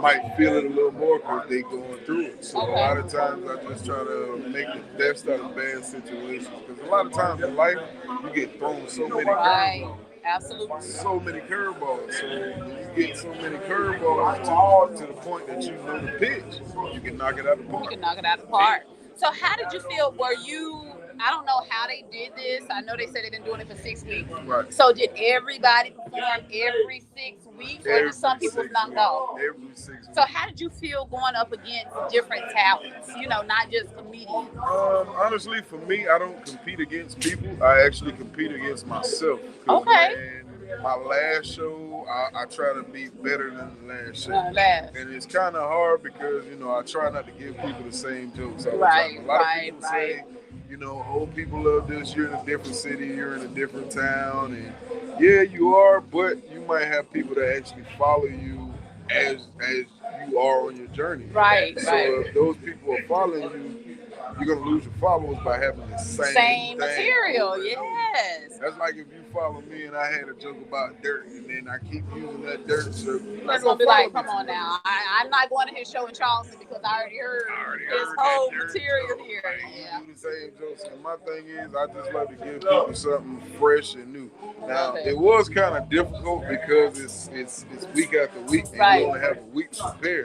[SPEAKER 5] might feel it a little more because they going through it. So a lot of times I just try to make the best out of bad situations, because a lot of times in life you get thrown so many
[SPEAKER 1] right.
[SPEAKER 5] curveballs.
[SPEAKER 1] Absolutely.
[SPEAKER 5] So many curveballs. So when you get so many curveballs to the point that you know the pitch, you can knock it out of the
[SPEAKER 1] You
[SPEAKER 5] park.
[SPEAKER 1] can knock it out of the park. So how did you feel? Were you, I don't know how they did this. I know they said they've been doing it for 6 weeks.
[SPEAKER 5] Right.
[SPEAKER 1] So did everybody perform every 6 weeks, or did some people knock off?
[SPEAKER 5] Every 6 weeks.
[SPEAKER 1] So how did you feel going up against different talents? You know, not just comedians.
[SPEAKER 5] Honestly, for me, I don't compete against people. I actually compete against myself. 'Cause,
[SPEAKER 1] Okay.
[SPEAKER 5] man, my last show, I try to be better than the last show.
[SPEAKER 1] Last.
[SPEAKER 5] And it's kind of hard because, I try not to give people the same jokes all the
[SPEAKER 1] Right,
[SPEAKER 5] time. A lot
[SPEAKER 1] right,
[SPEAKER 5] of people say, old people love this, you're in a different city, you're in a different town. And yeah, you are, but you might have people that actually follow you as you are on your journey.
[SPEAKER 1] Right,
[SPEAKER 5] So
[SPEAKER 1] right.
[SPEAKER 5] if those people are following you, you're gonna lose your followers by having the same thing.
[SPEAKER 1] material. Yes.
[SPEAKER 5] That's like if you follow me and I had a joke about dirt, and then I keep using that dirt circle.
[SPEAKER 1] It's gonna be like, come on now. I'm not going to his show in Charleston because I already heard his whole material here. Yeah.
[SPEAKER 5] Do the same jokes. And my thing is, I just love to give people something fresh and new. Now, it was kind of difficult because it's week after week, and
[SPEAKER 1] Right.
[SPEAKER 5] you only have a week to prepare.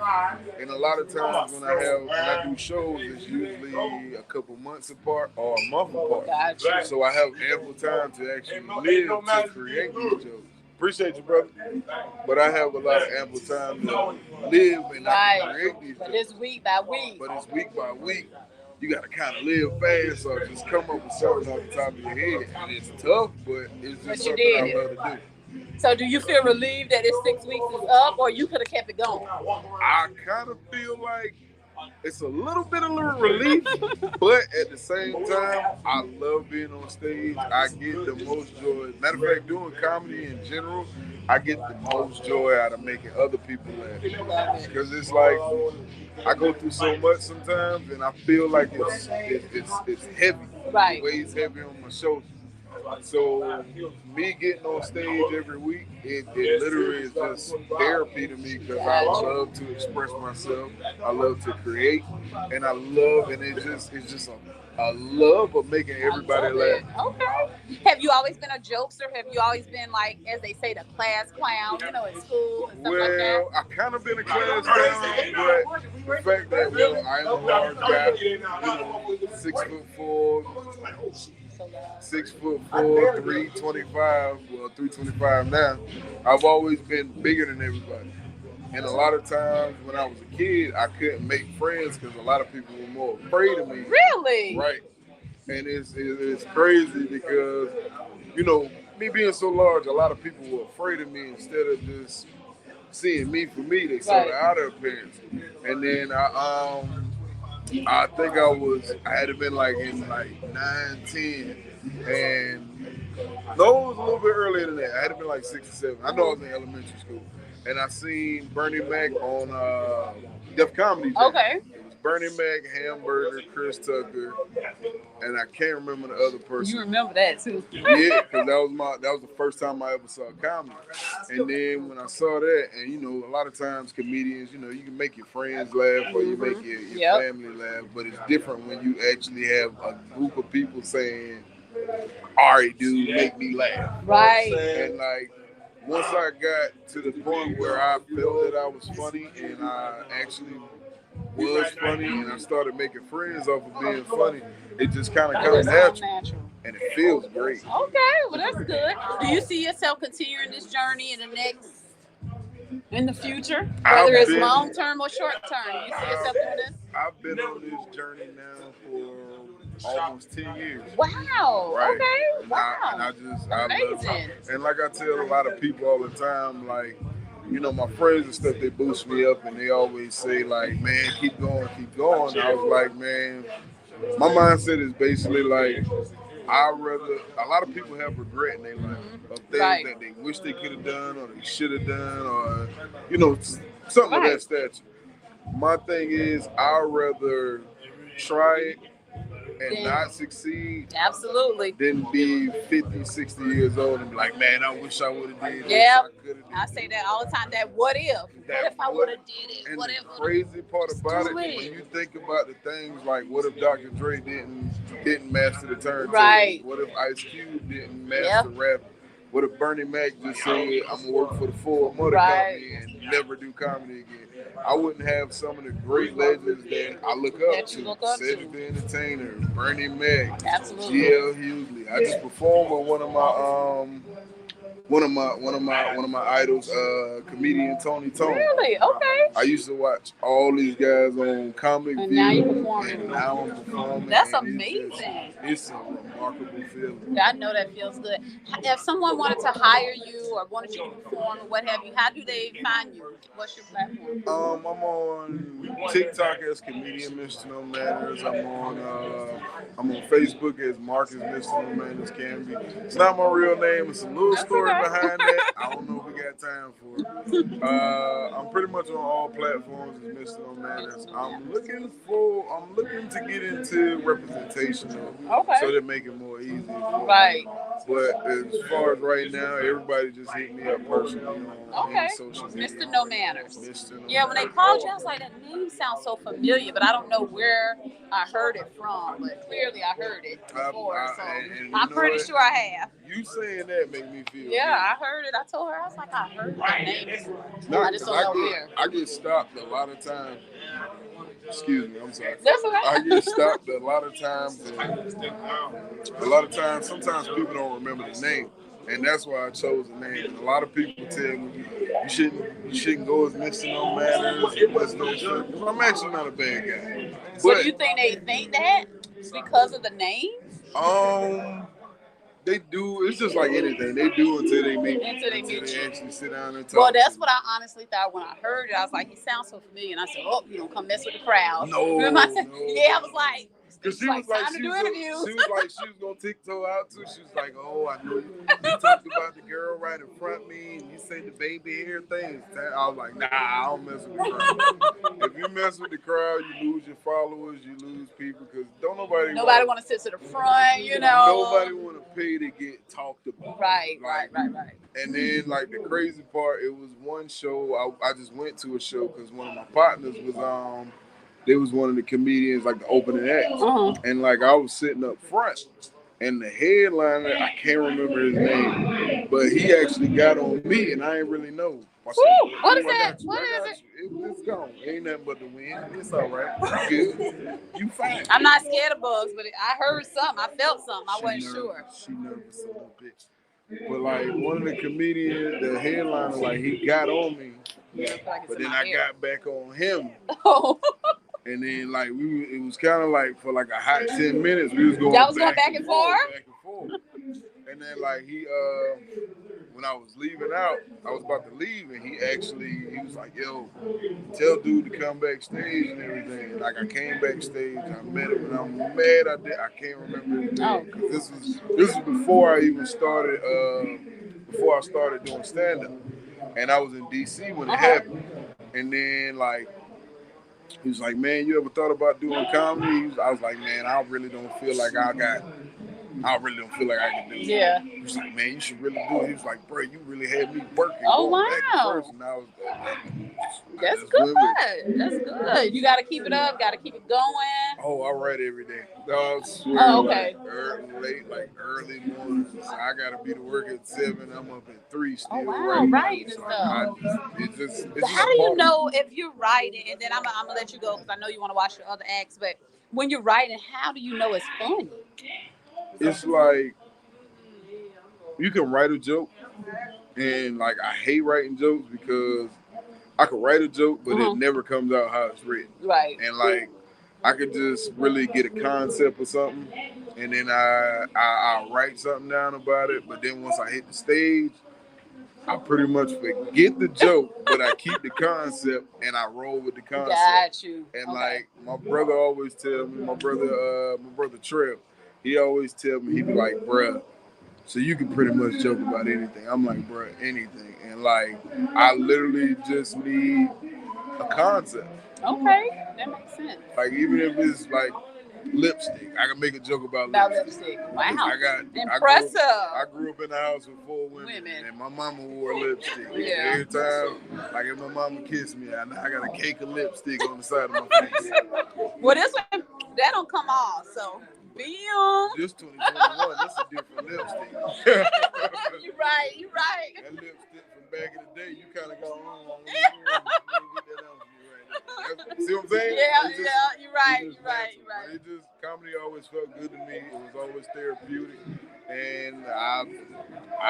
[SPEAKER 5] And a lot of times when I do shows, it's usually a couple months apart or a month apart.
[SPEAKER 1] Gotcha.
[SPEAKER 5] So I have ample time to actually live to create these jokes. Appreciate you, brother. But I have a lot of ample time to live and I can create these
[SPEAKER 1] But
[SPEAKER 5] jokes.
[SPEAKER 1] it's week by week.
[SPEAKER 5] But it's week by week. You got to kind of live fast or just come up with something off the top of your head. And it's tough, but it's
[SPEAKER 1] But
[SPEAKER 5] just
[SPEAKER 1] you
[SPEAKER 5] something
[SPEAKER 1] did
[SPEAKER 5] I
[SPEAKER 1] it.
[SPEAKER 5] love to do.
[SPEAKER 1] So do you feel relieved that it's 6 weeks is up, or you could have kept it going?
[SPEAKER 5] I kind of feel like it's a little bit of relief, but at the same time, I love being on stage. I get the most joy. Matter of fact, doing comedy in general, I get the most joy out of making other people laugh. Because it's like I go through so much sometimes, and I feel like it's heavy.
[SPEAKER 1] Right.
[SPEAKER 5] It weighs heavy on my shoulders. So me getting on stage every week, it literally is just therapy to me because I love to express myself. I love to create, and it's just a love of making everybody laugh.
[SPEAKER 1] Okay. Have you always been a jokester? Have you always been like, as they say, the class clown, in school and stuff like that?
[SPEAKER 5] Well, I kind of been a class clown, but the fact that I am a large guy, 6'4", 6'4", 325, well 325 now. I've always been bigger than everybody. And a lot of times when I was a kid, I couldn't make friends because a lot of people were more afraid of me.
[SPEAKER 1] Really?
[SPEAKER 5] Right. And it's crazy because, me being so large, a lot of people were afraid of me instead of just seeing me for me. They saw the outer appearance. And then I think I had to been like in 9, 10. And no, it was a little bit earlier than that. I had to been like 6 or 7. I know I was in elementary school. And I seen Bernie Mac on Def Comedy Jam.
[SPEAKER 1] Okay.
[SPEAKER 5] It was Bernie Mac, Hamburger, Chris Tucker, and I can't remember the other person.
[SPEAKER 1] You remember that too?
[SPEAKER 5] Yeah, because that was the first time I ever saw comedy. And then when I saw that, and a lot of times comedians, you can make your friends laugh or you make your family laugh, but it's different when you actually have a group of people saying, "All right, dude, make me laugh."
[SPEAKER 1] Right.
[SPEAKER 5] And once I got to the point where I felt that I was funny and I actually was funny and I started making friends off of being funny, it just kind of comes natural. And it feels great.
[SPEAKER 1] Okay, well that's good. Do you see yourself continuing this journey in the future? Whether it's long term or short term, do you see yourself doing this?
[SPEAKER 5] I've been on this journey now for almost 10 years.
[SPEAKER 1] Wow.
[SPEAKER 5] Right.
[SPEAKER 1] Okay. Wow.
[SPEAKER 5] I love it. And like I tell a lot of people all the time, my friends and stuff, they boost me up and they always say man, keep going, keep going. And I was like, man, my mindset is basically a lot of people have regret in their life of things that they wish they could have done or they should have done or, something of that stature. My thing is, I'd rather try it and not succeed.
[SPEAKER 1] Absolutely.
[SPEAKER 5] Than be 50, 60 years old and be like, man, I wish I would have did this.
[SPEAKER 1] Yeah,
[SPEAKER 5] I
[SPEAKER 1] say that all the time. That what if? What if I would have did it?
[SPEAKER 5] And
[SPEAKER 1] what
[SPEAKER 5] the
[SPEAKER 1] if?
[SPEAKER 5] crazy part about it, when you think about the things like, what if Dr. Dre didn't master the turntable?
[SPEAKER 1] Right.
[SPEAKER 5] What if Ice Cube didn't master rap? What if Bernie Mac just said, I'm gonna work for the Ford Motor Company and never do comedy again? I wouldn't have some of the great legends that I look up to. Cedric the Entertainer, Bernie Mac, G.L. Hughley. I just performed with one of my idols, comedian Tony Tone.
[SPEAKER 1] Really? Okay.
[SPEAKER 5] I used to watch all these guys on Comic View.
[SPEAKER 1] Now you performing.
[SPEAKER 5] And now I'm performing.
[SPEAKER 1] That's amazing.
[SPEAKER 5] It's a remarkable feeling.
[SPEAKER 1] Yeah, I know that feels good. If someone wanted to hire you or wanted you to perform or what have you, how do they find you? What's your platform?
[SPEAKER 5] I'm on TikTok as comedian Mr. No Manners. I'm on Facebook as Marcus Mr. No Manners can be. It's not my real name. It's a little story behind that. I don't know if we got time for it. I'm pretty much on all platforms as Mr. No Manners. I'm looking to get into representation so they make it more easy.
[SPEAKER 1] Right.
[SPEAKER 5] But as far as right now, everybody just hit me up personally on social media.
[SPEAKER 1] Mr. No Manners.
[SPEAKER 5] Mr. No
[SPEAKER 1] Yeah, when they called you, I was like, that name sounds so familiar, but I don't know where I heard it from. But clearly, I heard it before, so I'm pretty sure I have.
[SPEAKER 5] You saying that make me feel
[SPEAKER 1] Yeah,
[SPEAKER 5] good.
[SPEAKER 1] I heard it. I told her, I was like, I heard that name before.
[SPEAKER 5] No,
[SPEAKER 1] I just don't know where.
[SPEAKER 5] I get stopped a lot of times. Excuse me, I'm sorry.
[SPEAKER 1] That's okay.
[SPEAKER 5] I get stopped a lot of times. Sometimes people don't remember the name. And that's why I chose the name. A lot of people tell me you shouldn't go as Mr. No Manners. I'm actually not a bad guy.
[SPEAKER 1] So do you think they think that because of the name?
[SPEAKER 5] They do. It's just like anything. They do until they meet
[SPEAKER 1] you.
[SPEAKER 5] They actually sit down and talk.
[SPEAKER 1] Well, that's what I honestly thought when I heard it. I was like, he sounds so familiar. And I said, oh, you don't come mess with the crowd.
[SPEAKER 5] No.
[SPEAKER 1] Yeah, I was like,
[SPEAKER 5] because she was like, she was gonna tiptoe out too. She was like, oh, I know you talked about the girl right in front of me, and you say the baby hair thing. I was like, nah, I don't mess with the crowd. If you mess with the crowd, you lose your followers, you lose people, because nobody
[SPEAKER 1] want to sit to the front, you know.
[SPEAKER 5] Nobody want to pay to get talked about.
[SPEAKER 1] Right.
[SPEAKER 5] And then, like, the crazy part, it was one show. I just went to a show because one of my partners was they was one of the comedians, like the opening act. And like I was sitting up front, and the headliner, I can't remember his name, but he actually got on me, and I didn't really know.
[SPEAKER 1] What is that? What is it?
[SPEAKER 5] It's gone. Ain't nothing but the wind. It's all right. Good. You fine.
[SPEAKER 1] I'm not scared of bugs, but I heard something. I felt something. I wasn't sure.
[SPEAKER 5] She nervous a little bit. But like one of the comedians, the headliner, like he got on me, but then I got back on him. And then like it was kind of like for like a hot 10 minutes we was going.
[SPEAKER 1] Y'all was going back and forth.
[SPEAKER 5] And then like he when I was leaving out, I was about to leave, and he was like, "Yo, tell dude to come backstage and everything." And like I came backstage, I met him, and I'm mad I can't remember his name. This was before I even started. Before I started doing stand up, and I was in DC when it happened. And then like. He was like, man, you ever thought about doing comedy? I was like, man, I really don't feel like I can do it.
[SPEAKER 1] Yeah.
[SPEAKER 5] He was like, man, you should really do it. He was like, bro, you really had me working.
[SPEAKER 1] Oh, wow.
[SPEAKER 5] And I was
[SPEAKER 1] That's good. That's good. You got to keep it up. Got to keep it going.
[SPEAKER 5] Oh, I write every day.
[SPEAKER 1] Okay.
[SPEAKER 5] Like early mornings. I got to be to work at 7. I'm up at 3 still.
[SPEAKER 1] Oh, wow. Right.
[SPEAKER 5] So
[SPEAKER 1] how do you know if you're writing? And then I'm going to let you go because I know you want to watch your other acts. But when you're writing, how do you know it's funny?
[SPEAKER 5] It's like you can write a joke, and like I hate writing jokes because I could write a joke, but it never comes out how it's written.
[SPEAKER 1] Right.
[SPEAKER 5] And like I could just really get a concept or something, and then I write something down about it. But then once I hit the stage, I pretty much forget the joke, but I keep the concept and I roll with the concept.
[SPEAKER 1] Got you.
[SPEAKER 5] And like my brother always tell me, my brother Trev, he always tell me, he be like, bruh, so you can pretty much joke about anything. I'm like, bruh, anything. And like, I literally just need a concept.
[SPEAKER 1] Okay, that makes sense.
[SPEAKER 5] Like even if it's like lipstick, I can make a joke about
[SPEAKER 1] lipstick. Wow. Impressive.
[SPEAKER 5] I grew up in a house with 4 women. And my mama wore lipstick.
[SPEAKER 1] Yeah.
[SPEAKER 5] Every time, like if my mama kissed me, I got a cake of lipstick on the side of my face.
[SPEAKER 1] Well, this one, that don't come off, so
[SPEAKER 5] this 2021, that's a different lipstick.
[SPEAKER 1] You're right.
[SPEAKER 5] That lipstick from back in the day, you kind of go, see what I'm saying?
[SPEAKER 1] Yeah, you're right.
[SPEAKER 5] It just, comedy always felt good to me. It was always therapeutic. And I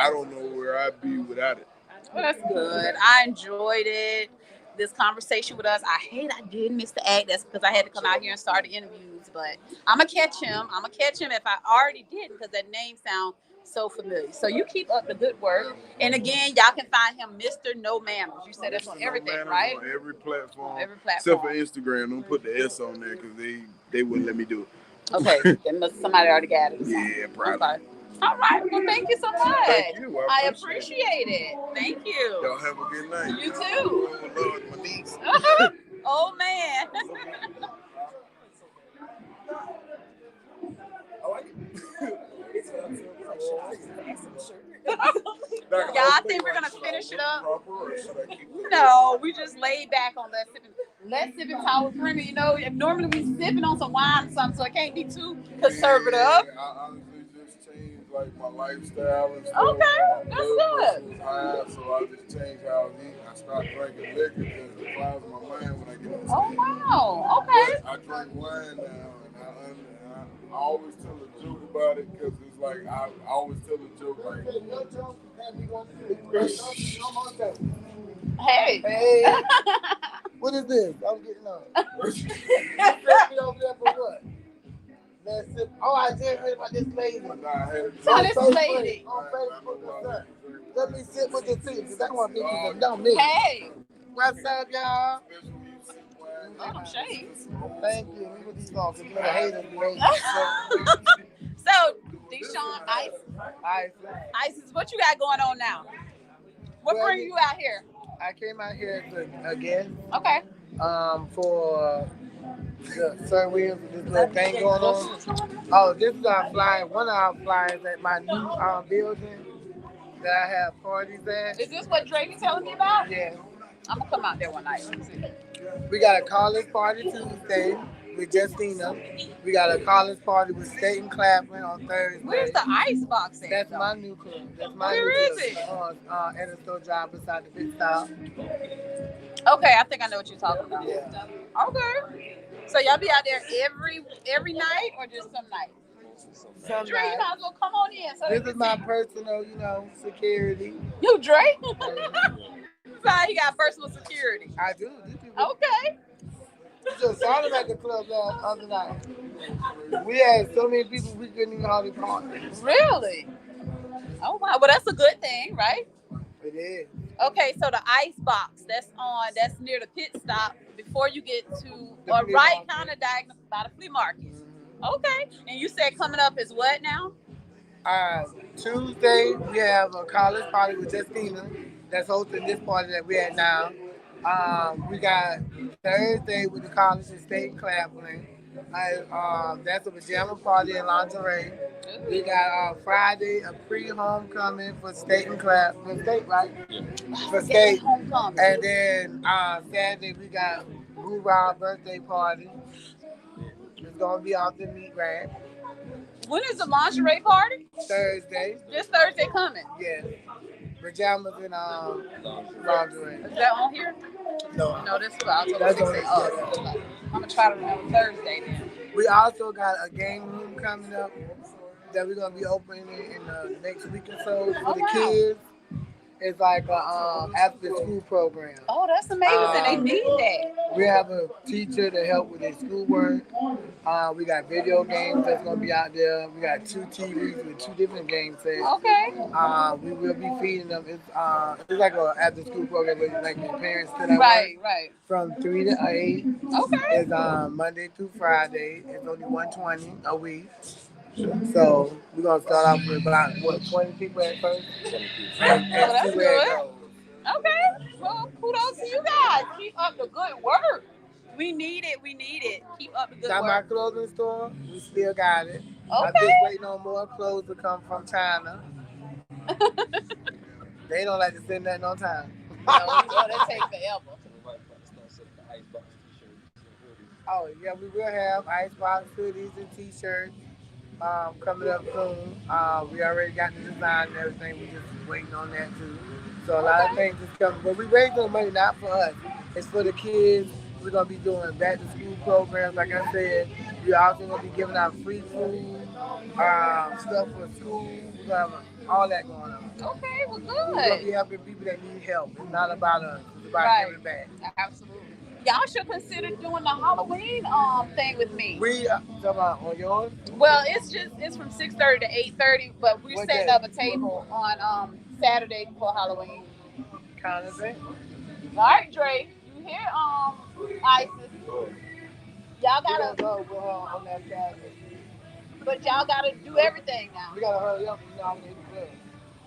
[SPEAKER 5] don't know where I'd be without it.
[SPEAKER 1] Well, that's good. I enjoyed it. This conversation with us. I did miss the act. That's because I had to come out here and start the interviews. but I'm gonna catch him. I'm gonna catch him if I already didn't, because that name sounds so familiar. So you keep up the good work. And again, y'all can find him, Mr. No Manners. You said that's on everything, right?
[SPEAKER 8] On every platform.
[SPEAKER 1] Every platform.
[SPEAKER 8] Except for Instagram. Don't put the S on there because they wouldn't let me do it.
[SPEAKER 1] Okay, then somebody already got it.
[SPEAKER 8] Yeah, probably.
[SPEAKER 1] Okay. All right. Well, thank you so much.
[SPEAKER 8] Thank you.
[SPEAKER 1] I appreciate it. Thank you.
[SPEAKER 8] Y'all have a good night.
[SPEAKER 1] You too.
[SPEAKER 8] Oh, Lord, my niece.
[SPEAKER 1] Oh man. Y'all, I think we're gonna finish it up. No, we just laid back on Let's Sip and Talk with Freeman. You know, normally we sipping on some wine or something, so it can't be too conservative.
[SPEAKER 8] I honestly just changed like my lifestyle and stuff.
[SPEAKER 1] Okay,
[SPEAKER 8] My
[SPEAKER 1] that's
[SPEAKER 8] blood
[SPEAKER 1] good.
[SPEAKER 8] pressure was high, so I just changed how I eat. I stopped drinking liquor because it clouds my mind when I get upset.
[SPEAKER 1] Oh wow. Okay.
[SPEAKER 8] But I drink wine now, and I always tell a joke about it because it's like I always tell a joke like.
[SPEAKER 1] Hey.
[SPEAKER 9] Hey, what is this? I'm getting on. You set me over there for what? Let's sip. Oh, I just heard about this lady.
[SPEAKER 1] So this lady.
[SPEAKER 9] On Facebook or something. Let me sit with the tea because I want people to know me.
[SPEAKER 1] Hey.
[SPEAKER 9] What's up, y'all?
[SPEAKER 1] Oh, them shades.
[SPEAKER 9] Thank you. We put these on because you're a hater.
[SPEAKER 1] So, Deshaun Isis, what you got going on now? What
[SPEAKER 9] Well,
[SPEAKER 1] bring you out here?
[SPEAKER 9] I came out here again
[SPEAKER 1] Okay.
[SPEAKER 9] for the Sir Williams, this little thing going on. Oh, this is our flyer, one of our flyers at my new building that I have parties at.
[SPEAKER 1] Is this what Drake is telling me about?
[SPEAKER 9] Yeah.
[SPEAKER 1] I'm gonna come out there one night.
[SPEAKER 9] We got a college party Tuesday with Justina. We got a college party with Staten Claflin on Thursday.
[SPEAKER 1] Where's the ice box at?
[SPEAKER 9] That's my new club. That's my
[SPEAKER 1] Where
[SPEAKER 9] new
[SPEAKER 1] is
[SPEAKER 9] building.
[SPEAKER 1] it?
[SPEAKER 9] On Edison Drive beside the Big Style.
[SPEAKER 1] Okay, I think I know what you're talking about.
[SPEAKER 9] Yeah.
[SPEAKER 1] Okay. So y'all be out there every night or just some nights?
[SPEAKER 9] Some
[SPEAKER 1] Drake, you
[SPEAKER 9] night.
[SPEAKER 1] might as well come on in. So
[SPEAKER 9] This is my personal, security.
[SPEAKER 1] you Drake? So he got personal security.
[SPEAKER 9] I do.
[SPEAKER 1] Okay.
[SPEAKER 9] We just saw them at the club last other night. We had so many people we couldn't even hardly party.
[SPEAKER 1] Really? Oh wow. Well, that's a good thing, right?
[SPEAKER 9] It is.
[SPEAKER 1] Okay, so the ice box that's near the pit stop before you get to
[SPEAKER 9] The flea
[SPEAKER 1] right
[SPEAKER 9] market.
[SPEAKER 1] kind of diagonal by the flea market. Okay, and you said coming up is what now?
[SPEAKER 9] Tuesday, we have a college party with Justina that's hosting this party that we at now. We got Thursday with the college in State Claflin. That's a pajama party and lingerie. We got Friday a pre-homecoming for State and Claflin. State, right? For State.
[SPEAKER 1] Homecoming.
[SPEAKER 9] And then Saturday we got Blue Rob birthday party. It's gonna be off the meat rack.
[SPEAKER 1] When is the lingerie party?
[SPEAKER 9] Thursday.
[SPEAKER 1] This Thursday coming.
[SPEAKER 9] Yeah. Pajamas and lingerie.
[SPEAKER 1] Is that on here?
[SPEAKER 9] No.
[SPEAKER 1] No, this is what I was
[SPEAKER 9] That's
[SPEAKER 1] going to say.
[SPEAKER 9] on
[SPEAKER 1] Oh, I'm gonna try to remember Thursday then.
[SPEAKER 9] We also got a game room coming up that we're gonna be opening in the next week or so for the kids. It's like a after school program.
[SPEAKER 1] Oh, that's amazing. They need that.
[SPEAKER 9] We have a teacher to help with their schoolwork. We got video games that's gonna be out there. We got 2 TVs with 2 different game sets.
[SPEAKER 1] Okay.
[SPEAKER 9] We will be feeding them. It's like a after school program where like your parents sit at
[SPEAKER 1] Right,
[SPEAKER 9] work
[SPEAKER 1] right.
[SPEAKER 9] from 3 to 8.
[SPEAKER 1] Okay.
[SPEAKER 9] It's Monday through Friday. It's only $120 a week. So we're gonna start off with about 20 people at first. And
[SPEAKER 1] that's
[SPEAKER 9] see where it
[SPEAKER 1] good.
[SPEAKER 9] goes.
[SPEAKER 1] Okay. Well, kudos to you guys. Keep up the good work. We need it. We need it. Keep up the good
[SPEAKER 9] Got my
[SPEAKER 1] work.
[SPEAKER 9] clothing store. We still got it. I'm
[SPEAKER 1] Okay.
[SPEAKER 9] just waiting on more clothes to come from China. They don't like to send nothing on time.
[SPEAKER 1] No, that takes forever.
[SPEAKER 9] Oh yeah, we will have icebox hoodies and t-shirts coming up soon. We already got the design and everything. We're just waiting on that too. So a lot of things is coming, but we raising the money not for us. It's for the kids. We're gonna be doing back to school programs, like I said. We're also gonna be giving out free food, stuff for school. We're gonna have all that going on.
[SPEAKER 1] Okay, well,
[SPEAKER 9] We're gonna be
[SPEAKER 1] good.
[SPEAKER 9] helping people that need help. It's not about us. It's about giving back.
[SPEAKER 1] Absolutely. y'all should consider doing the Halloween thing with me.
[SPEAKER 9] We talking about on yours?
[SPEAKER 1] Well, it's from 6:30 to 8:30, but we're
[SPEAKER 9] What
[SPEAKER 1] setting
[SPEAKER 9] day?
[SPEAKER 1] up a table on Saturday for Halloween.
[SPEAKER 9] Kind of thing.
[SPEAKER 1] All right, Dre, you hear Isis? Y'all
[SPEAKER 9] We
[SPEAKER 1] gotta,
[SPEAKER 9] gonna go on that Saturday.
[SPEAKER 1] but y'all gotta do everything now.
[SPEAKER 9] We gotta hurry up. You know, I'm in the club.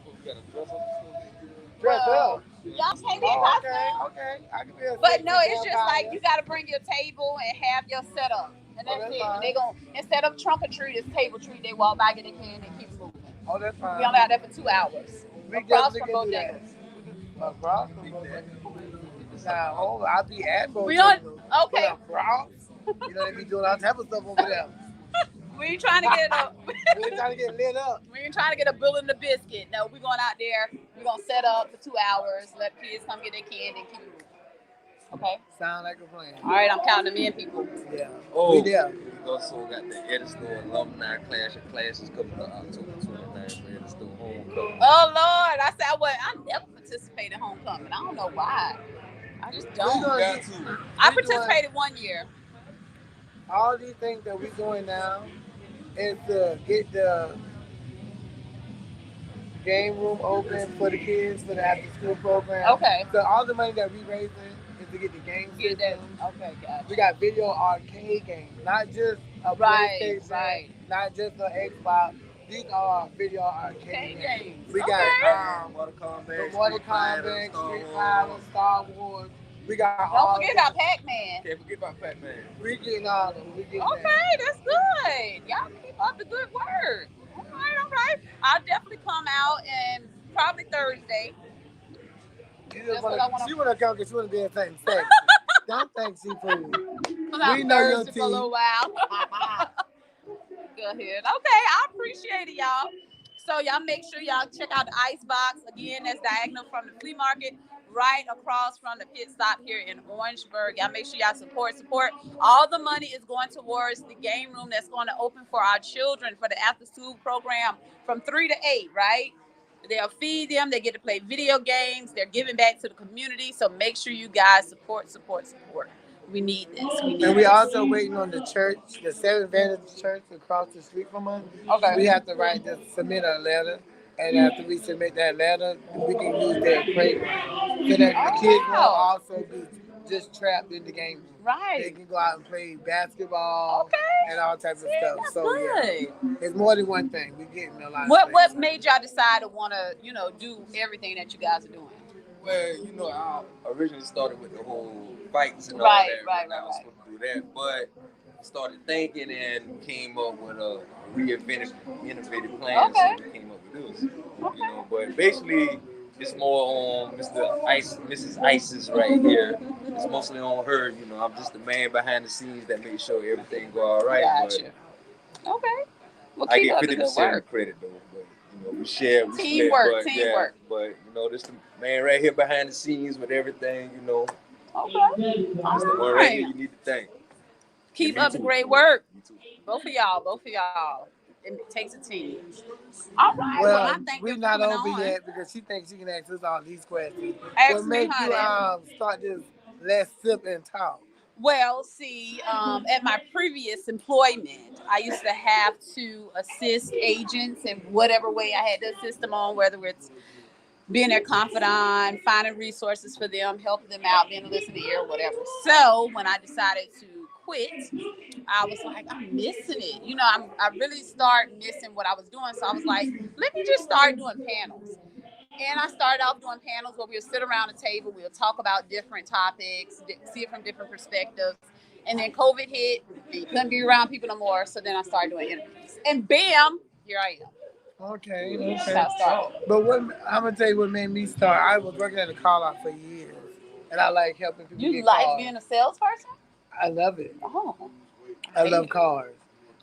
[SPEAKER 5] We gotta dress up.
[SPEAKER 9] Dress up.
[SPEAKER 1] Y'all can't be in
[SPEAKER 9] Oh,
[SPEAKER 1] costume.
[SPEAKER 9] okay. I can be a
[SPEAKER 1] But
[SPEAKER 9] sexy
[SPEAKER 1] no, it's just like
[SPEAKER 9] vampire.
[SPEAKER 1] you got to bring your table and have your setup, and
[SPEAKER 9] Oh,
[SPEAKER 1] that's
[SPEAKER 9] that's
[SPEAKER 1] it.
[SPEAKER 9] fine.
[SPEAKER 1] And they gon' instead of trunk or treat, it's table treat. They walk by, get their candy, and keep moving.
[SPEAKER 9] Oh, that's fine.
[SPEAKER 1] We only out there for 2 hours.
[SPEAKER 9] We
[SPEAKER 1] Across
[SPEAKER 9] definitely
[SPEAKER 1] from
[SPEAKER 9] can do that.
[SPEAKER 1] Bojangles.
[SPEAKER 9] Across from Bojangles. Now, hold on. I'll be at Bojangles.
[SPEAKER 1] We don't. Okay,
[SPEAKER 9] But across, you know, they be doing all type of stuff over there.
[SPEAKER 1] we ain't trying to get a.
[SPEAKER 9] We're trying to get lit up.
[SPEAKER 1] We ain't trying to get a bullet in the biscuit. No, we going out there. We gonna set up for 2 hours. Let kids come get their candy and keep moving. Okay.
[SPEAKER 9] Sound like a plan.
[SPEAKER 1] All right, I'm counting them in, people.
[SPEAKER 9] Yeah.
[SPEAKER 2] Oh,
[SPEAKER 9] We there.
[SPEAKER 2] we also got the Edison Alumni Clash of Classes coming up October 29th for Edison Homecoming.
[SPEAKER 1] Oh Lord, I said I never participate in homecoming. I don't know why. I just don't.
[SPEAKER 5] Got to.
[SPEAKER 1] I participated 1 year.
[SPEAKER 9] All these things that we're doing now is to get the game room open for the kids for the after school program.
[SPEAKER 1] Okay.
[SPEAKER 9] So all the money that we raising is to get the game
[SPEAKER 1] Get that.
[SPEAKER 9] system.
[SPEAKER 1] Okay, gotcha.
[SPEAKER 9] We got video arcade games, not just a
[SPEAKER 1] Right,
[SPEAKER 9] PlayStation,
[SPEAKER 1] right.
[SPEAKER 9] not just an Xbox. These are video arcade
[SPEAKER 1] Okay,
[SPEAKER 9] games.
[SPEAKER 1] games.
[SPEAKER 9] We
[SPEAKER 1] Okay.
[SPEAKER 9] got
[SPEAKER 5] Mortal Kombat,
[SPEAKER 9] the Mortal
[SPEAKER 5] Street Fighter,
[SPEAKER 9] Kombat,
[SPEAKER 5] Star
[SPEAKER 9] Street
[SPEAKER 5] Wars.
[SPEAKER 9] Fighter, Star Wars. We got all
[SPEAKER 1] Don't forget about Pac-Man.
[SPEAKER 5] Can't forget about Pac-Man.
[SPEAKER 9] We getting all of them. We getting
[SPEAKER 1] Okay, that's good. Y'all keep up the good work. All right. I'll definitely come out and probably Thursday.
[SPEAKER 9] You
[SPEAKER 1] That's
[SPEAKER 9] just
[SPEAKER 1] what I
[SPEAKER 9] wanna,
[SPEAKER 1] wanna-
[SPEAKER 9] she wanna come because she wanna be in something sexy. Don't think she fool.
[SPEAKER 1] Come out
[SPEAKER 9] We know your
[SPEAKER 1] Thursday for a
[SPEAKER 9] team.
[SPEAKER 1] little while. Go ahead. Okay, I appreciate it, y'all. So y'all make sure y'all check out the Icebox. Again, that's diagonal from the flea market, right across from the pit stop here in Orangeburg. Y'all make sure y'all support. All the money is going towards the game room that's going to open for our children for the after school program from 3 to 8, right? They'll feed them. They get to play video games. They're giving back to the community. So make sure you guys support. We need this.
[SPEAKER 9] And we also waiting on the church, the Seventh Adventist Church across the street from us.
[SPEAKER 1] Okay.
[SPEAKER 9] We have to submit a letter. And after we submit that letter, we can use their playground. So that the kids won't also be just trapped in the game room.
[SPEAKER 1] Right.
[SPEAKER 9] They can go out and play basketball and all types of stuff.
[SPEAKER 1] That's
[SPEAKER 9] So
[SPEAKER 1] good.
[SPEAKER 9] yeah, it's more than one thing. We're getting a lot
[SPEAKER 1] What
[SPEAKER 9] of
[SPEAKER 1] made y'all decide to want to, do everything that you guys are doing?
[SPEAKER 2] Well, you know, I originally started with the whole fights and all
[SPEAKER 1] Right,
[SPEAKER 2] that.
[SPEAKER 1] right,
[SPEAKER 2] I was supposed to do that, but started thinking and came up with a innovative plan.
[SPEAKER 1] Okay.
[SPEAKER 2] So we came up with this. You know, but basically, it's more on Mrs. Isis right here. It's mostly on her. You know, I'm just the man behind the scenes that makes sure everything go all right.
[SPEAKER 1] Gotcha. Okay. Well,
[SPEAKER 2] I
[SPEAKER 1] keep
[SPEAKER 2] get
[SPEAKER 1] up the good
[SPEAKER 2] 50% of
[SPEAKER 1] work.
[SPEAKER 2] the credit though. But, you know, we share. We
[SPEAKER 1] Teamwork,
[SPEAKER 2] split,
[SPEAKER 1] teamwork.
[SPEAKER 2] But you know, this the man right here behind the scenes with everything. You know,
[SPEAKER 1] Okay.
[SPEAKER 2] that's the
[SPEAKER 1] All
[SPEAKER 2] one right here
[SPEAKER 1] right.
[SPEAKER 2] you need to thank.
[SPEAKER 1] Keep
[SPEAKER 2] Me
[SPEAKER 1] up the
[SPEAKER 2] too.
[SPEAKER 1] great work.
[SPEAKER 2] Me too.
[SPEAKER 1] Both of y'all. It takes a team. All right.
[SPEAKER 9] Well,
[SPEAKER 1] I thank
[SPEAKER 9] we're
[SPEAKER 1] you for
[SPEAKER 9] not
[SPEAKER 1] coming
[SPEAKER 9] over
[SPEAKER 1] on.
[SPEAKER 9] yet because she thinks she can ask us all these questions.
[SPEAKER 1] Ask
[SPEAKER 9] What
[SPEAKER 1] me,
[SPEAKER 9] make you
[SPEAKER 1] honey.
[SPEAKER 9] start this Let's Sip and Talk?
[SPEAKER 1] Well, see, at my previous employment, I used to have to assist agents in whatever way I had to assist them on, whether it's being their confidant, finding resources for them, helping them out, being a listening ear, whatever. So when I decided to quit, I was like, I'm missing it. I really started missing what I was doing. So I was like, let me just start doing panels. And I started off doing panels where we'll sit around a table, we'll talk about different topics, see it from different perspectives. And then COVID hit, and you couldn't be around people no more. So then I started doing interviews. And bam, here I am.
[SPEAKER 9] Okay.
[SPEAKER 1] That's how I started.
[SPEAKER 9] But I'm gonna tell you what made me start. I was working at a call out for years, and I like helping people
[SPEAKER 1] You
[SPEAKER 9] get
[SPEAKER 1] like
[SPEAKER 9] cars.
[SPEAKER 1] being a salesperson?
[SPEAKER 9] I love it.
[SPEAKER 1] Oh,
[SPEAKER 9] I love cars.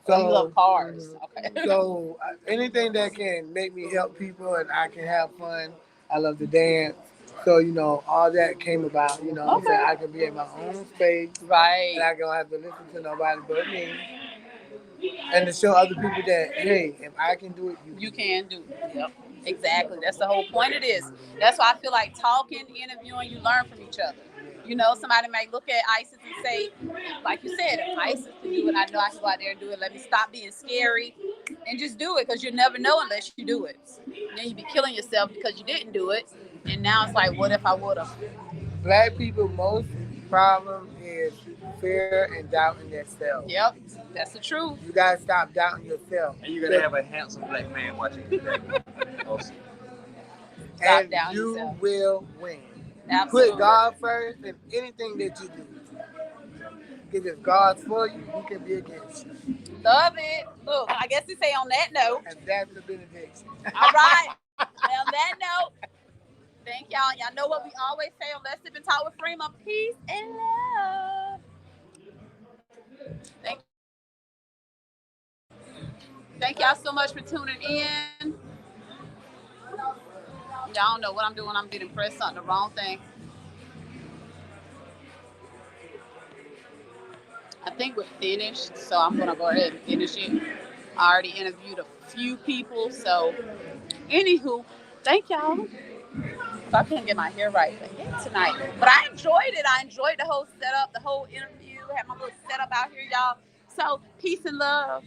[SPEAKER 1] so you love cars. Okay.
[SPEAKER 9] So anything that can make me help people and I can have fun. I love to dance. So, all that came about,
[SPEAKER 1] Okay.
[SPEAKER 9] that I can be in my own space.
[SPEAKER 1] Right.
[SPEAKER 9] And I don't have to listen to nobody but me. And to show other people that, hey, if I can do it,
[SPEAKER 1] You can do it. Yep. Exactly. That's the whole point of this. That's why I feel like talking, interviewing, you learn from each other. You know, somebody might look at ISIS and say, like you said, if ISIS can do it, I know I can go out there and do it. Let me stop being scary and just do it, because you never know unless you do it. And then you be killing yourself because you didn't do it. And now it's like, what if I would have?
[SPEAKER 9] Black people most problem is fear and doubting themselves.
[SPEAKER 1] Yep, that's the truth.
[SPEAKER 9] You gotta stop doubting yourself.
[SPEAKER 3] And you're gonna have a handsome black man watching you today. Also.
[SPEAKER 1] Stop
[SPEAKER 9] And
[SPEAKER 1] doubting
[SPEAKER 9] you
[SPEAKER 1] yourself.
[SPEAKER 9] will win.
[SPEAKER 1] Absolutely.
[SPEAKER 9] Put God first in anything that you do. Because if God's for you, He can be against you.
[SPEAKER 1] Love it. Look, I guess to say on that note.
[SPEAKER 9] And that's the benediction.
[SPEAKER 1] All right. On that note, thank y'all. Y'all know what we always say on Let's Sip and Talk with Freema. Peace and love. Thank y'all so much for tuning in. Y'all don't know what I'm doing. I'm getting pressed something, the wrong thing. I think we're finished, so I'm gonna go ahead and finish it. I already interviewed a few people, so anywho, thank y'all. If I couldn't get my hair right tonight, but I enjoyed it. I enjoyed the whole setup, the whole interview. I had my little setup out here, y'all. So peace and love.